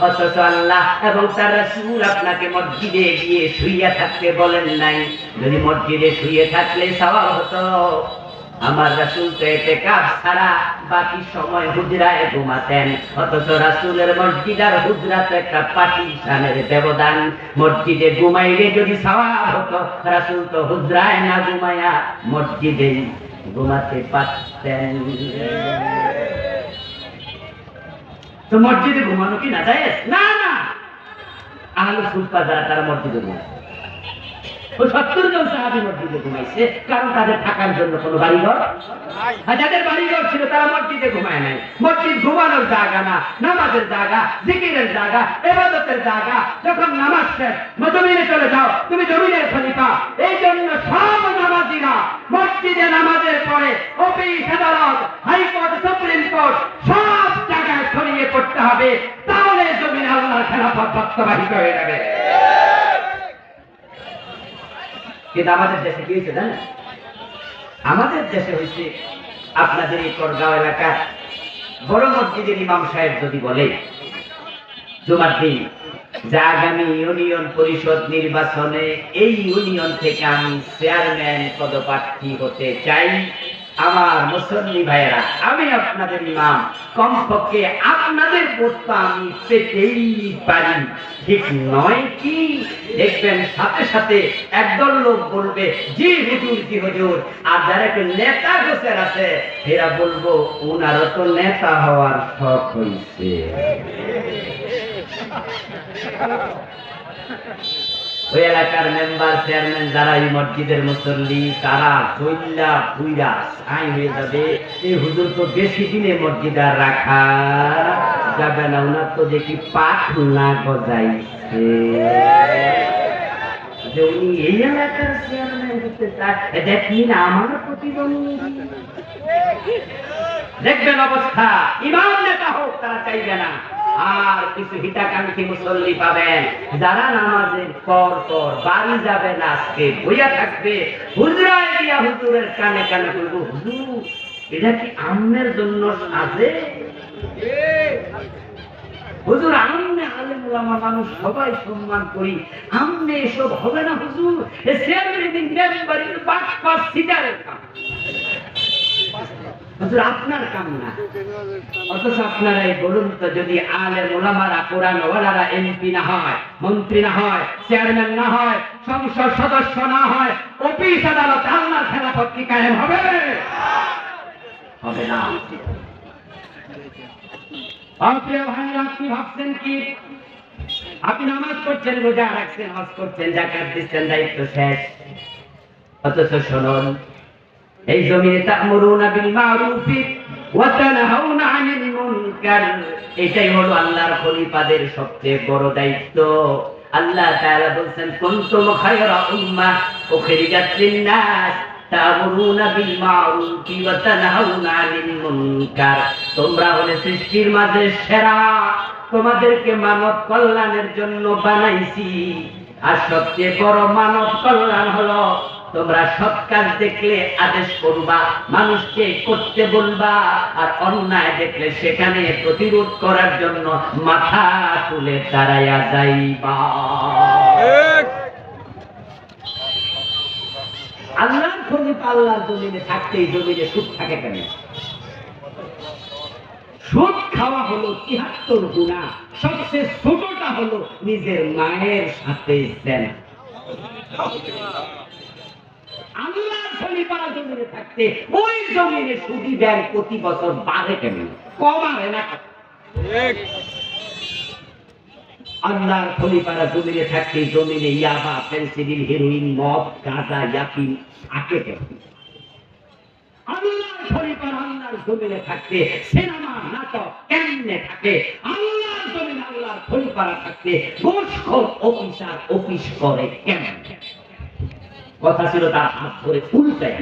[SPEAKER 1] অথচ আল্লাহ এবং তার রাসূল আপনাকে মসজিদে গিয়ে শুইয়া থাকতে বলেন নাই। যদি মসজিদে শুয়ে থাকলে সওয়াব হতো। আমার রাসূল তো ইতিকাফ ছাড়া বাকি সময় হুজরায় ঘুমাতেন, অথচ রাসূলের মসজিদ আর হুজরা তো একটা পাকিস্তানের ব্যবধান। মসজিদে ঘুমাইলে যদি সওয়াব হতো, রাসূল তো হুজরায় না ঘুমায়া মসজিদে ঘুমাতে পারতেন। তো মসজিদে ঘুমানো কি না যায়? না না, আহলে সুফা যারা তারা মসজিদে ঘুমায়, ওই 70 জন সাহাবী মসজিদে ঘুমাইছে, কারণ তাদের থাকার জন্য কোনো বাড়িঘর নাই, আর যাদের বাড়িঘর ছিল তারা মসজিদে ঘুমায় নাই। মসজিদ ঘুমানোর জায়গা না, নামাজের জায়গা, জিকিরের জায়গা, ইবাদতের জায়গা। যখন নামাজ শেষ জমিনে চলে যাও, তুমি জমিনের খলিফা। এই জন্য সব নামাজিরা মসজিদে নামাজের পরে অফিস আদালত, হাইকোর্ট, সুপ্রিম কোর্ট সব জায়গায় ছড়িয়ে পড়তে হবে, তাহলে জমিনে আল্লাহর খেলাফত বাস্তবায়িত হয়ে যাবে। কিন্তু আমাদের দেশে কি হয়েছে জানেন? আমাদের দেশে হয়েছে, আপনাদের এই করগাঁও এলাকার বড় মসজিদের ইমাম সাহেব যদি বলে জুমার দিন যে আগামী ইউনিয়ন পরিষদ নির্বাচনে এই ইউনিয়ন থেকে আমি চেয়ারম্যান পদপ্রার্থী হতে চাই, আমার মুসল্লি ভাইয়েরা, আমি আপনাদের ইমাম, কমপক্ষে আপনাদের ভোট তো আমি পেতেই পারি, ঠিক নয় কি? দেখবেন সাথে সাথে একদল লোক বলবে জি হুজুর, জি হুজুর, আর যারা একটু নেতা গোছের আছে এরা বলবো ওনারও তো নেতা হওয়ার শখ হয়েছে। ওই এলাকার মেম্বার, চেয়ারম্যান যারা এই মসজিদের মুসল্লি, তারা চইল্লা পুইরা ছাই হয়ে যাবে। এই হুজুর তো বেশি দিনে মসজিদ আর রাখা যাবে না, ওনার তো দেখি পাঠ না গজাইছে যে উনি এই এলাকার চেয়ারম্যান হতে চায়, দেখি না আমার প্রতিদ্বন্দ্বী। দেখবেন অবস্থা, ইমাম নেতা হোক তারা চাইবে না, আর কিছু হিতাকাঙ্ক্ষী মুসল্লি পাবেন যারা নামাজের পর পর বাড়ি যাবে না, আজকে বইয়া থাকবে, হুজরায় দিয়া হুজুরের কানে কানে বলবো, হুজুর এটা কি আমের জন্য সাজে? হুজুর আমনে আলেম ওলামা মানুষ সবাই সম্মান করি, আমনে এসব হবে না হুজুর, এ চেয়ারম্যান মেম্বারের পাঁচ পাঁচ সিটারের কাম, হুজুর আপনার কাম না। অথচ আপনারাই বলুন তো, যদি আলেম ওলামারা কোরআন ওয়ালারা এমপি না হয়, মন্ত্রী না হয়, চেয়ারম্যান না হয়, সংসদ সদস্য না হয়, অফিস আদালত আল্লাহর খেলাফত কি কায়েম হবে? হবে না। প্রিয় ভাইরা, আপনি ভাবছেন কি আপনি নামাজ পড়ছেন, রোজা রাখছেন, হজ করছেন, যাকাত দিচ্ছেন, দায়িত্ব শেষ? অথচ শুনুন, এই জমিনে তা'মুরুনা বিল মা'রুফি ওয়া তানহাউনা আনিল মুনকার, এটাই হলো আল্লাহর খলিফাদের সবচেয়ে বড় দায়িত্ব। আল্লাহ তাআলা বলেন, কুনতুম খায়রা উম্মাহ উখরিজাত লিন-নাস তা'মুরুনা বিল মা'রুফি ওয়া তানহাউনা আনিল মুনকার, তোমরা হলে সৃষ্টির মাঝে সেরা, তোমাদেরকে মানব কল্যাণের জন্য বানাইছি। আর সবচেয়ে বড় মানব কল্যাণ হলো তোমরা সৎ কাজ দেখলে আদেশ করবা, মানুষকে করতে বলবা, আর অন্যায় দেখলে সেখানে প্রতিরোধ করার জন্য মাথা তুলে দাঁড়াইয়া যাইবা। আল্লাহর খলিফা আল্লাহর জমিনে থাকতে এই জমিনে সুদ থাকে কেন? সুদ খাওয়া হলো ৭৩ গুনাহ, সবচেয়ে ছোটটা হলো নিজের মায়ের সাথে দেন। আল্লাহর খলিফার জমিনে থাকতে ওই জমিনে সুদি দেন প্রতি বছর বাড়ে কেন? কমারে না। আল্লাহর খলিফারা জমিনে থাকতে জমিনে ইয়াবা, ফেন্সিডিল, হেরোইন, মদ, গাঁজা, ইয়াকিন থাকে কেন? আল্লাহর খলিফার আল্লাহর জমিনে থাকতে সিনেমা, নাটক কেমনে থাকে? আল্লাহর জমিনে আল্লাহর খলিফারা থাকতে ঘুষখোর অফিসার অফিস করে কেন? কথা ছিল তার হাত ধরে উল্টায়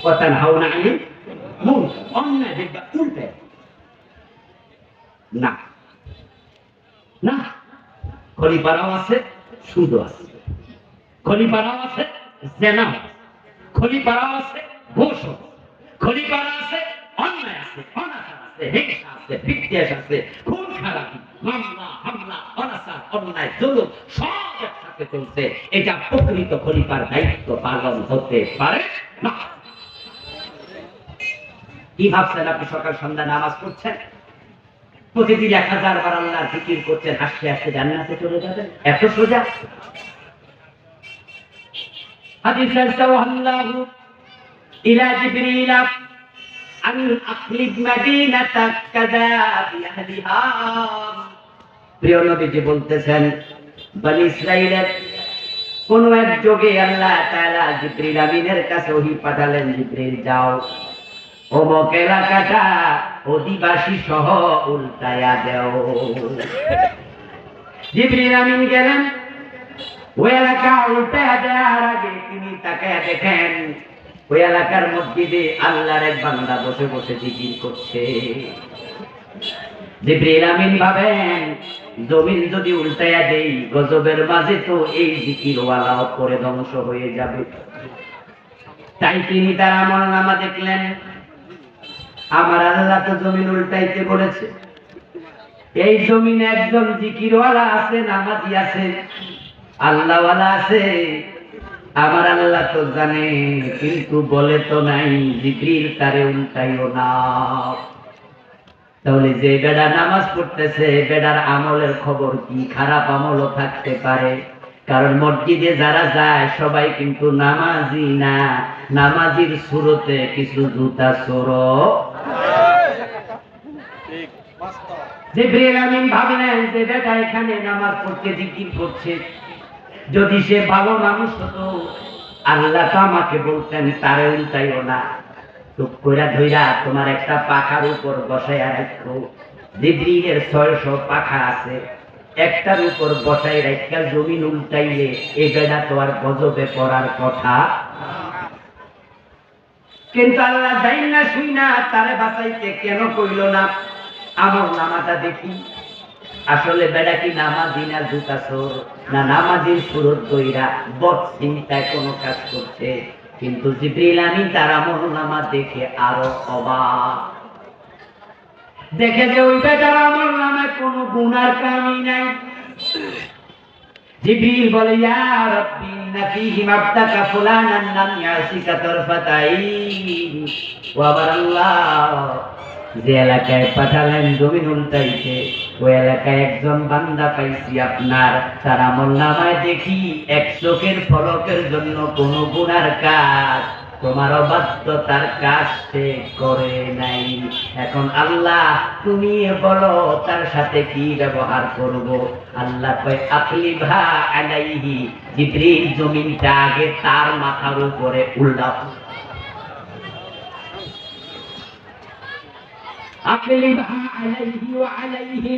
[SPEAKER 1] কথা হাওনা আনিল মুনকার, অন্যায় দেখবা উল্টায় না। না, খলিফারাও আছে, সুদও আছে, খলিফারাও আছে, জেনা আছে, খলিফারাও আছে, ঘুষ আছে, খলিফারা আছে, অন্যায় আছে, অনাচার আছে, হিংসা আছে, বিদ্বেষ আছে, খুন খারাপি, মামলা, হামলা, অনাচার, অন্যায়, জুলুম সব একসাথে চলছে। এটা প্রকৃত খলিফার দায়িত্ব পালন হতে পারে না। কি ভাবছেন আপনি সকাল সন্ধ্যা নামাজ পড়ছেন, প্রতিদিন ১০০০ বার আল্লাহর জিকির করছেন, হাসতে হাসতে জান্নাতে চলে যাবেন? এত সোজা? হাদিসে সাওয়াল্লাহু ইলা জিবরিল আন আখলিব মাদিনাতা কাযা বিআহলিহা। প্রিয় নবীজি বলতেছেন, বনি ইসরাইলের কোন এক যুগে আল্লাহ তাআলা জিবরিল আমিনের কাছে ওহী পাঠালেন, জিবরিল যাও অমুক এলাকাটা অধিবাসী সহ উল্টায়া দেও। জিবরিল আমিন গেলেন, ওই এলাকা উল্টায়া দেওয়ার আগে তিনি তাকায়া দেখেন ওই এলাকার মসজিদে আল্লাহর এক বান্দা বসে বসে জিকির করছে। জিবরিল আমিন ভাবেন, জমিন যদি উল্টায়া দেই গজবের মাঝে তো এই জিকিরওয়ালাও করে ধ্বংস হয়ে যাবে। তাই তিনি তার আমলনামা দেখলেন, আমার আল্লাহ তো জমিন উল্টাইতে বলেছে, এই জমিনে একজন জিকিরওয়ালা আছে, নামাজি আছে, আল্লাহওয়ালা আছে, আমার আল্লাহ তো জানে, কিন্তু বলে তো নাই জিবরিল তারে উল্টাইও না। তাহলে যে বেড়া নামাজ পড়তেছে, বেড়ার আমলের খবর কি? খারাপ আমলও থাকতে পারে, কারণ মসজিদে যারা যায় সবাই কিন্তু নামাজি না, নামাজির সুরতে কিছু জুতা চোর। জিবরিল আমিন ভাবলেন যে বেটা এখানে নামাজ পড়তে জিকির করছে, যদি সে ভালো মানুষ হতো আল্লাহ তো আমাকে বলতেন তারে উল্টাইও না, চুপ কইরা ধইরা তোমার একটা পাখার উপর বসাইয়া রাখো। জিবরিলের ৬০০ পাখা আছে, একটার উপর বসাই রাখা জমিন উল্টাইলে এই বেটা তো আর গজবে পড়ার কথা। কিন্তু আল্লাহ যাই না শুই না তারে বাঁচাইতে কেন কইল না? আমল নামাটা দেখি আসলে বেড়া কি নামাজি না জুতা চোর না নামাজির সুরত দইরা বদ চিন্তায় কোনো কাজ করছে। কিন্তু জিবরিল আমিন তার আমল নামা দেখে আরো অবাক, দেখে যে ওই বেটার আমল নামায় কোনো গুনার কামই নাই। জিবরিল বলে ইয়া রাব্বি ইন্না ফীহি মাবতাকা ফুলানান লাম ইয়াসিকা তারফাতাইন। ওয়া বারাল্লাহ, যে এলাকায় পাঠালেন জমিন উল্টাইতে ওই এলাকায় একজন বান্দা পাইছি আপনার, তার আমল নামায় দেখি এক চোখের ফলকের জন্য কোনো গুনার কাজ, তোমার অবাধ্যতার কাজ সে করে নাই। এখন আল্লাহ তুমি বলো তার সাথে কি ব্যবহার করব? আল্লাহ কয় আকলিভা আলাইহি, জিবরিল জমিনটা আগে তার মাথার উপরে উল্টাও। আকলিভা আলাইহি ওয়া আলাইহি,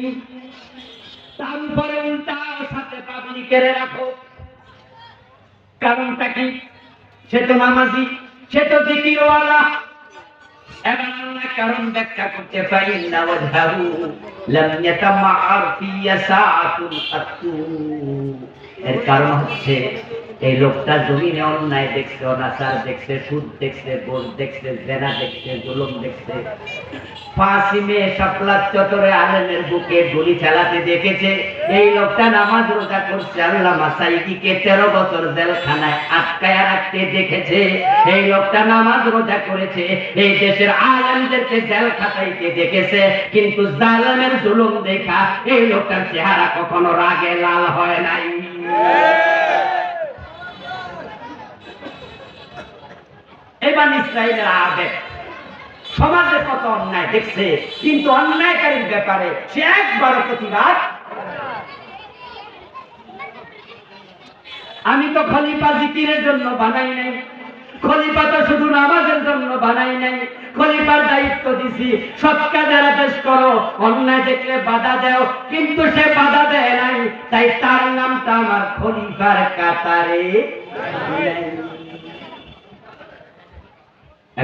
[SPEAKER 1] তার উপরে উল্টাও, সাথে পাবনি কেড়ে রাখো। কারণটা কি? সে তো নামাজি, সে তো জিকিরওয়ালা। এবার আল্লাহ কারণ ব্যাখ্যা করতে পারেন না, ওয়াজহাহু লাম ইয়াতামাআর ফি সাআতুন কাত্তু। এর কারণ হচ্ছে এই লোকটা জমিনে অন্যায় দেখছে, অনাচার দেখছে, সুদ দেখছে, ঘুষ দেখছে, জেনা দেখছে, জুলুম দেখছে। ফাঁসি মেয়ে শাপলা চত্বরে আলেমের বুকে গুলি চালাতে দেখেছে। এই লোকটা নামাজ রোজা করছে, আল্লামা সাইদিকে 13 বছর জেলখানায় আটকায়া রাখতে দেখেছে। এই লোকটা নামাজ রোজা করেছে, এই দেশের আলেমদেরকে জেল খাটাইতে দেখেছে। কিন্তু জালেমের জুলুম দেখা এই লোকটার চেহারা কখনো রাগে লাল হয় নাই। এবার ইসরায়েলের আবেগ সমাজে কত অন্যায় দেখছে, কিন্তু অন্যায়কারীর ব্যাপারে সে একবারও প্রতিবাদ। আমি তো খলিফা জিকিরের জন্য বানাই নাই, খলিফা তো শুধু নামাজের জন্য বানাই নাই। খলিফার দায়িত্ব দিছি সৎ কাজের আদেশ করো, অন্যায় দেখলে বাধা দাও, কিন্তু সে বাধা দেয় নাই। তাই তার নামটা আমার খলিফার কাতারে নাই।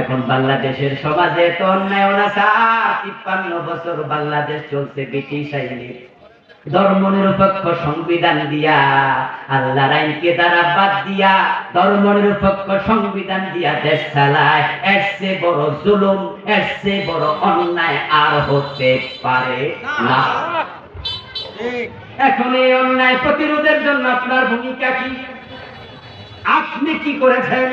[SPEAKER 1] এখন বাংলাদেশের সমাজে তো অন্যায় অনাচার, 53 বছর বাংলাদেশ চলছে ব্রিটিশ আইনে, ধর্মনিরপেক্ষ সংবিধান দিয়া, আল্লাহর আইনকে দ্বারা বাদ দিয়া ধর্মনিরপেক্ষ সংবিধান দিয়া দেশ চালায়। এর চেয়ে বড় জুলুম, এর চেয়ে বড় অন্যায় আর হতে পারে না। এখন এই অন্যায় প্রতিরোধের জন্য আপনার ভূমিকা কি? আপনি কি করেছেন?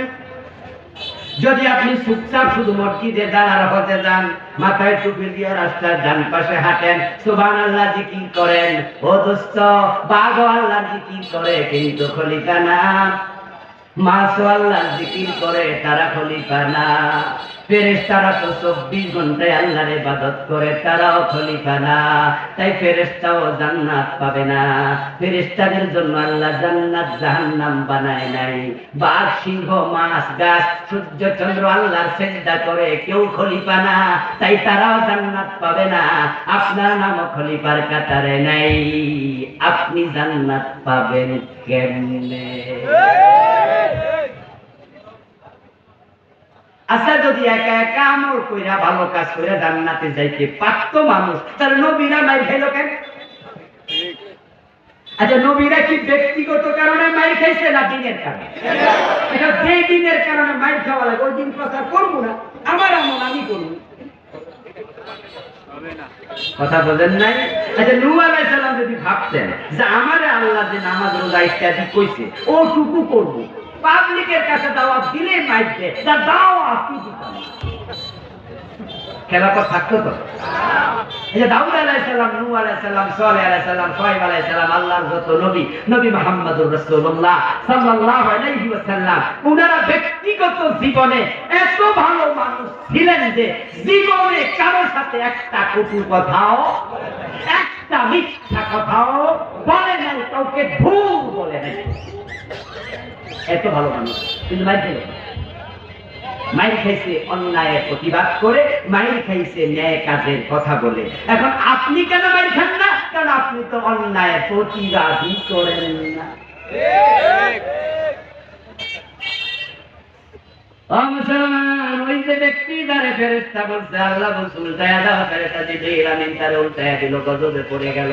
[SPEAKER 1] যদি আপনি চুপচাপ শুধু মসজিদে যান আর হজে যান, মাথায় টুপি দিয়ে রাস্তার ডান পাশে হাঁটেন, সুবহানাল্লাহ জিকির করেন, ও দোস্ত বাঘও আল্লাহ জিকির করে কিন্তু খলিফা না, মাছও আল্লাহ জিকির করে তারা খলিফা না। ফেরেশতারা তো 24 ঘন্টায় আল্লাহর ইবাদত করে, তারাও খলিফা না। তাই ফেরেশতাও জান্নাত পাবে না। ফেরেশতাদের জন্য আল্লাহ জান্নাত জাহান্নাম বানায় নাই। বাঘ, সিংহ, মাছ, গাছ, সূর্য, চন্দ্র আল্লাহর সিজদা করে, কেউ খলিফা না, তাই তারাও জান্নাত পাবে না। আপনার নামও খলিফার কাতারে নাই, আপনি জান্নাত পাবেন কেমনে? আচ্ছা, যদি একা একা আমল কইরা ভালো কাজ কইরা জান্নাতে যাইতে পারতো মানুষ, তাহলে নবীরা মাইর খাইল কেন? আচ্ছা, নবীরা কি ব্যক্তিগত কারণে মাইর খাইছে না দিনের কারণে? এটা যে দিনের কারণে মাইর খাওয়া লাগে ওই দিন প্রচার করবো না, আমার আমল আমি করবো। কথা বলেন নাই? আচ্ছা, নূহ আলাইহিস সালাম যদি ভাবতেন যে আমারে আল্লাহ যে নামাজ রোজা ইত্যাদি কইছে ওটুকু করবো, পাবলিকের কাছে দাওয়াত দিলে মাইকে যা দাওয়াত কি দিতাম, খেলাফত থাকতো তো? এই যে দাউদ আলাইহিস সালাম, নূহ আলাইহিস সালাম, সালেহ আলাইহিস সালাম, শুআয়ব আলাইহিস সালাম, আল্লাহর যত নবী, নবী মুহাম্মদুর রাসূলুল্লাহ সাল্লাল্লাহু আলাইহি ওয়াসাল্লাম, উনারা ব্যক্তিগত জীবনে এত ভালো মানুষ ছিলেন যে জীবনে কারোর সাথে একটা কটু কথাও, একটা মিথ্যা কথাও বলে নাই, কাউকে ভুল বলে নাই। এত ভালো মানুষ, কিন্তু মাইর খাইছে অন্যায়ের প্রতিবাদ করে, মাইর খাইছে ন্যায় কাজের কথা বলে। এখন আপনি কেন মাইর খান না? কারণ আপনি তো অন্যায়ের প্রতিবাদই করেন না। ও মুসলমান, ওই যে ব্যক্তি যারে ফেরেশতা বলছে আল্লাহ বলছে উল্টায়া দাও, ফেরেশতা জিবরিল আমিন তারে উল্টায়া দিল, গজবে পড়ে গেল।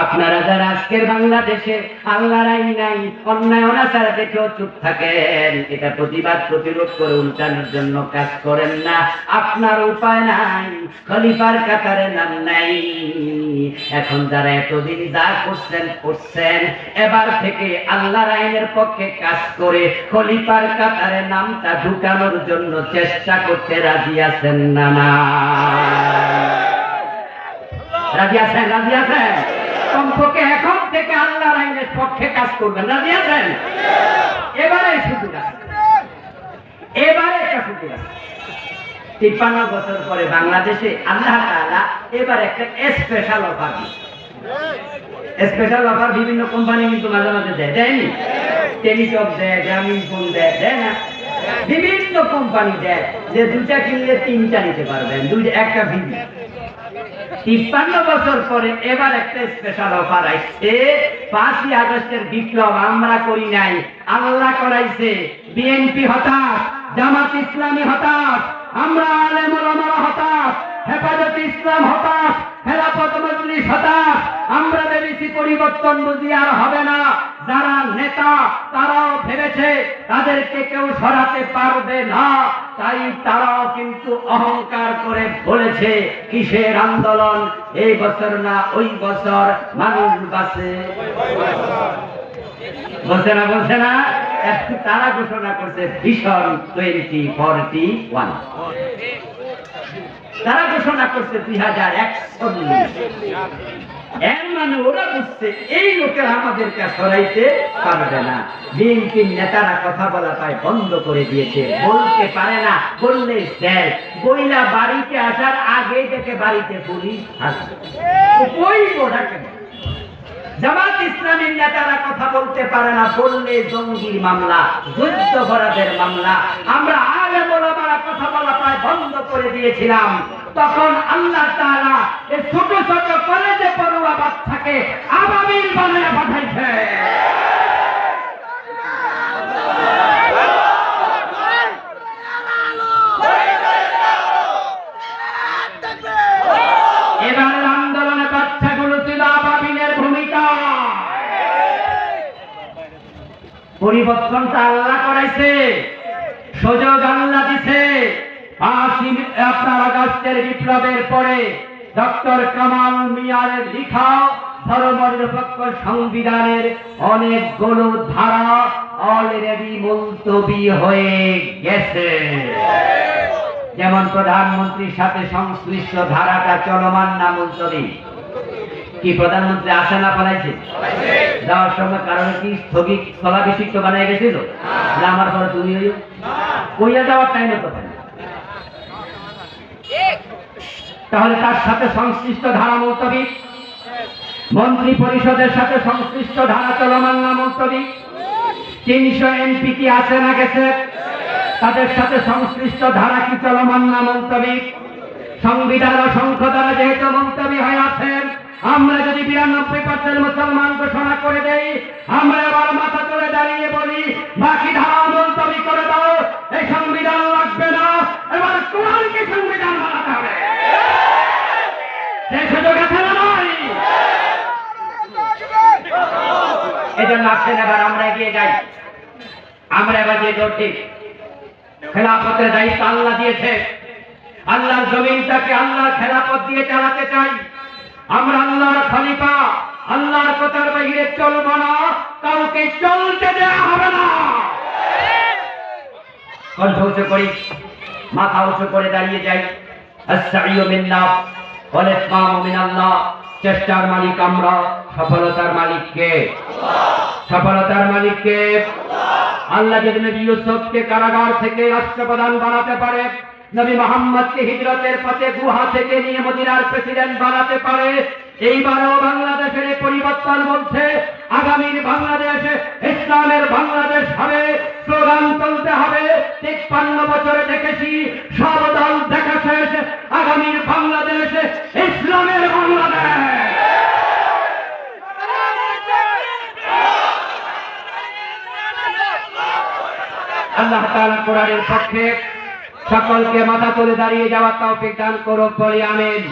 [SPEAKER 1] আপনারা যারা আজকের বাংলাদেশে আল্লাহর আইন নাই, অন্যায় অনাচার দেখেও চুপ থাকেন, এটা প্রতিবাদ প্রতিরোধ করে উল্টানোর জন্য কাজ করেন না, আপনার উপায় নাই, খলিফার কাতারে নাম নাই। এখন যারা এতদিন যা করছেন, এবার থেকে আল্লাহর আইনের পক্ষে কাজ করে খলিফার কাতারে নামটা ঢুকানোর জন্য চেষ্টা করতে রাজি আছেন না? না রাজি আছেন? রাজি আছেন? কমপক্ষে এখন থেকে আল্লাহর আইনের পক্ষে কাজ করবেন, রাজি আছেন? এবারে সুযোগ আছে, এবারে একটা সুযোগ আছে। 53 বছর পরে বাংলাদেশে আল্লাহ তাআলা এবার একটা স্পেশাল অফার দিয়েছে। স্পেশাল অফার বিভিন্ন কোম্পানি কিন্তু মাঝে মাঝে দেয়, দেয়নি? টেলিটক দেয়, গ্রামীণ ফোন দেয়, দেয় না? বিভিন্ন কোম্পানি দেয় যে 2টা কিনলে 3টা নিতে পারবেন, একটা ফ্রি। 53 বছর পরে এবার একটা স্পেশাল অফার আসছে। 5ই আগস্টের বিপ্লব আমরা করি নাই, আল্লাহ করাইছে। বিএনপি হতাশ, জামাত ইসলামী হতাশ, আমরা আলেম ওলামারা হতাশ, হেফাজতে ইসলাম হতাশ, খেলাফত মজলিস হতাশ। আমরা ভেবেছি পরিবর্তন বুঝি আর হবে না। যারা নেতা তারাও ভেবেছে তাদেরকে কেউ সরাতে পারবে না, তাই তারাও কিন্তু অহংকার করে বলেছে কিসের আন্দোলন, এই বছর না ওই বছর মানুষ বাঁচে। বলছে না? তারা ঘোষণা করছে ভিশন 2041। তারা ঘোষণা করছে 2041। এর মানে ওরা বুঝছে এই লোকেরা আমাদেরকে সরাইতে পারবে না। বিএনপির নেতারা কথা বলা পায় বন্ধ করে দিয়েছে, বলতে পারে না, বললে দেয়। বইলা বাড়িতে আসার আগে থেকে বাড়িতে পুলিশ আসবে। ওই ওরা কেন? জামাত ইসলামের নেতারা কথা বলতে পারে না, বললে জঙ্গির মামলা, যুদ্ধাপরাধের মামলা। আমরা আলেম ওলামারা কথা বলা প্রায় বন্ধ করে দিয়েছিলাম। তখন আল্লাহ তাআলা এই ছোট ছোট কলেজে পড়ুয়া বাচ্চাকে আবাবিল বানায় পাঠাইছে। এবার আন্দোলনে বাচ্চাগুলো ছিল আবাবিলের ভূমিকা। পরিবর্তনটা আল্লাহ করাইছে, সুযোগ আল্লাহ দিছে। 5ই আগস্টের বিপ্লবের পরে ডক্টর কামাল মিয়ার লিখা ধর্মনিরপেক্ষ সংবিধানের অনেকগুলো ধারা অলরেডি মুলতবি হয়ে গেছে। যেমন প্রধানমন্ত্রীর সাথে সংশ্লিষ্ট ধারাটা চলমান না মুলতবি? কি প্রধানমন্ত্রী আসে না পালাইছে? যাওয়ার সময় কারণে কি স্থগিত স্থলাভিষিক্ত বানায় গেছিল? আমার পরে তুমি কইয়া যাওয়ার টাইমে তো পাই। তাহলে তার সাথে সংশ্লিষ্ট ধারা মুলতবি? মন্ত্রী পরিষদের সাথে সংশ্লিষ্ট ধারা চলমান না মুলতবি? 300 এমপি কি আছে না গেছে? তাদের সাথে সংশ্লিষ্ট ধারা কি চলমান না মুলতবি? সংবিধান অসংখ্য দ্বারা যেহেতু মুলতবি হয়ে আছেন, আমরা যদি 92% মুসলমান ঘোষণা করে দেই, আমরা এবার মাথা তুলে দাঁড়িয়ে বলি বাকি ধারা মুলতবি করে দাও, এই সংবিধান লাগবে না, এবার কোরআনকে সংবিধান বানাতে হবে। সেই সুযোগ আছে না নয়? এজন্য আসেন এবার আমরা এগিয়ে যাই। আমরা এবার যে দৌড়টি খেলাফতের দায়িত্ব আল্লাহ দিয়েছে, আল্লাহর জমিনটাকে আল্লাহর খেলাফত দিয়ে চালাতে চাই। আমরা আল্লাহর খলিফা, আল্লাহর কথার বাইরে চলবো না, কাউকে চলতে দেওয়া হবে না। কণ্ঠ উঁচু করি, মাথা উঁচু করে দাঁড়িয়ে যাই। আস-সাইয়্যু মিন্নাহ ওয়াল ইতমামু মিনাল্লাহ। চেষ্টার মালিক আমরা, সফলতার মালিক কে? সফলতার মালিক কে? আল্লাহ যদি নবী ইউসুফকে কারাগার থেকে রাষ্ট্রপ্রধান বানাতে পারে, নবী মুহাম্মদকে হিজরতের পথে গুহা থেকে নিয়ে মদিনার প্রেসিডেন্ট বানাতে পারে, এইবারও বাংলাদেশের পরিবর্তন বলছে আগামীর বাংলাদেশে ইসলামের বাংলাদেশ হবে। স্লোগান তুলতে হবে। 53 বছরে দেখেছি সব দল দেখা শেষ, আগামীর বাংলাদেশ ইসলামের বাংলাদেশ। আল্লাহ তাআলা কোরআনের পক্ষে সকলকে মাথা তুলে দাঁড়িয়ে যাওয়ার তৌফিক দান করুক, বলি আমিন।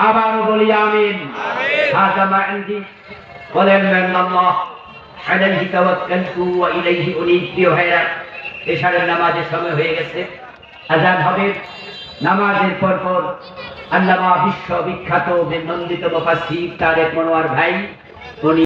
[SPEAKER 1] আবারও বলি আমিন। হাযা মা ইনদি বলেন আল্লাহ আলাইহি তাওয়াক্কালতু ওয়া ইলাইহি উনীব। প্রিয় ভাইরা, এশারের নামাজের সময় হয়ে গেছে, আযান হবে। নামাজের পর আল্লামা বিশ্ববিখ্যাত নন্দিত মুফাসসির তারেক মনোয়ার ভাই উনি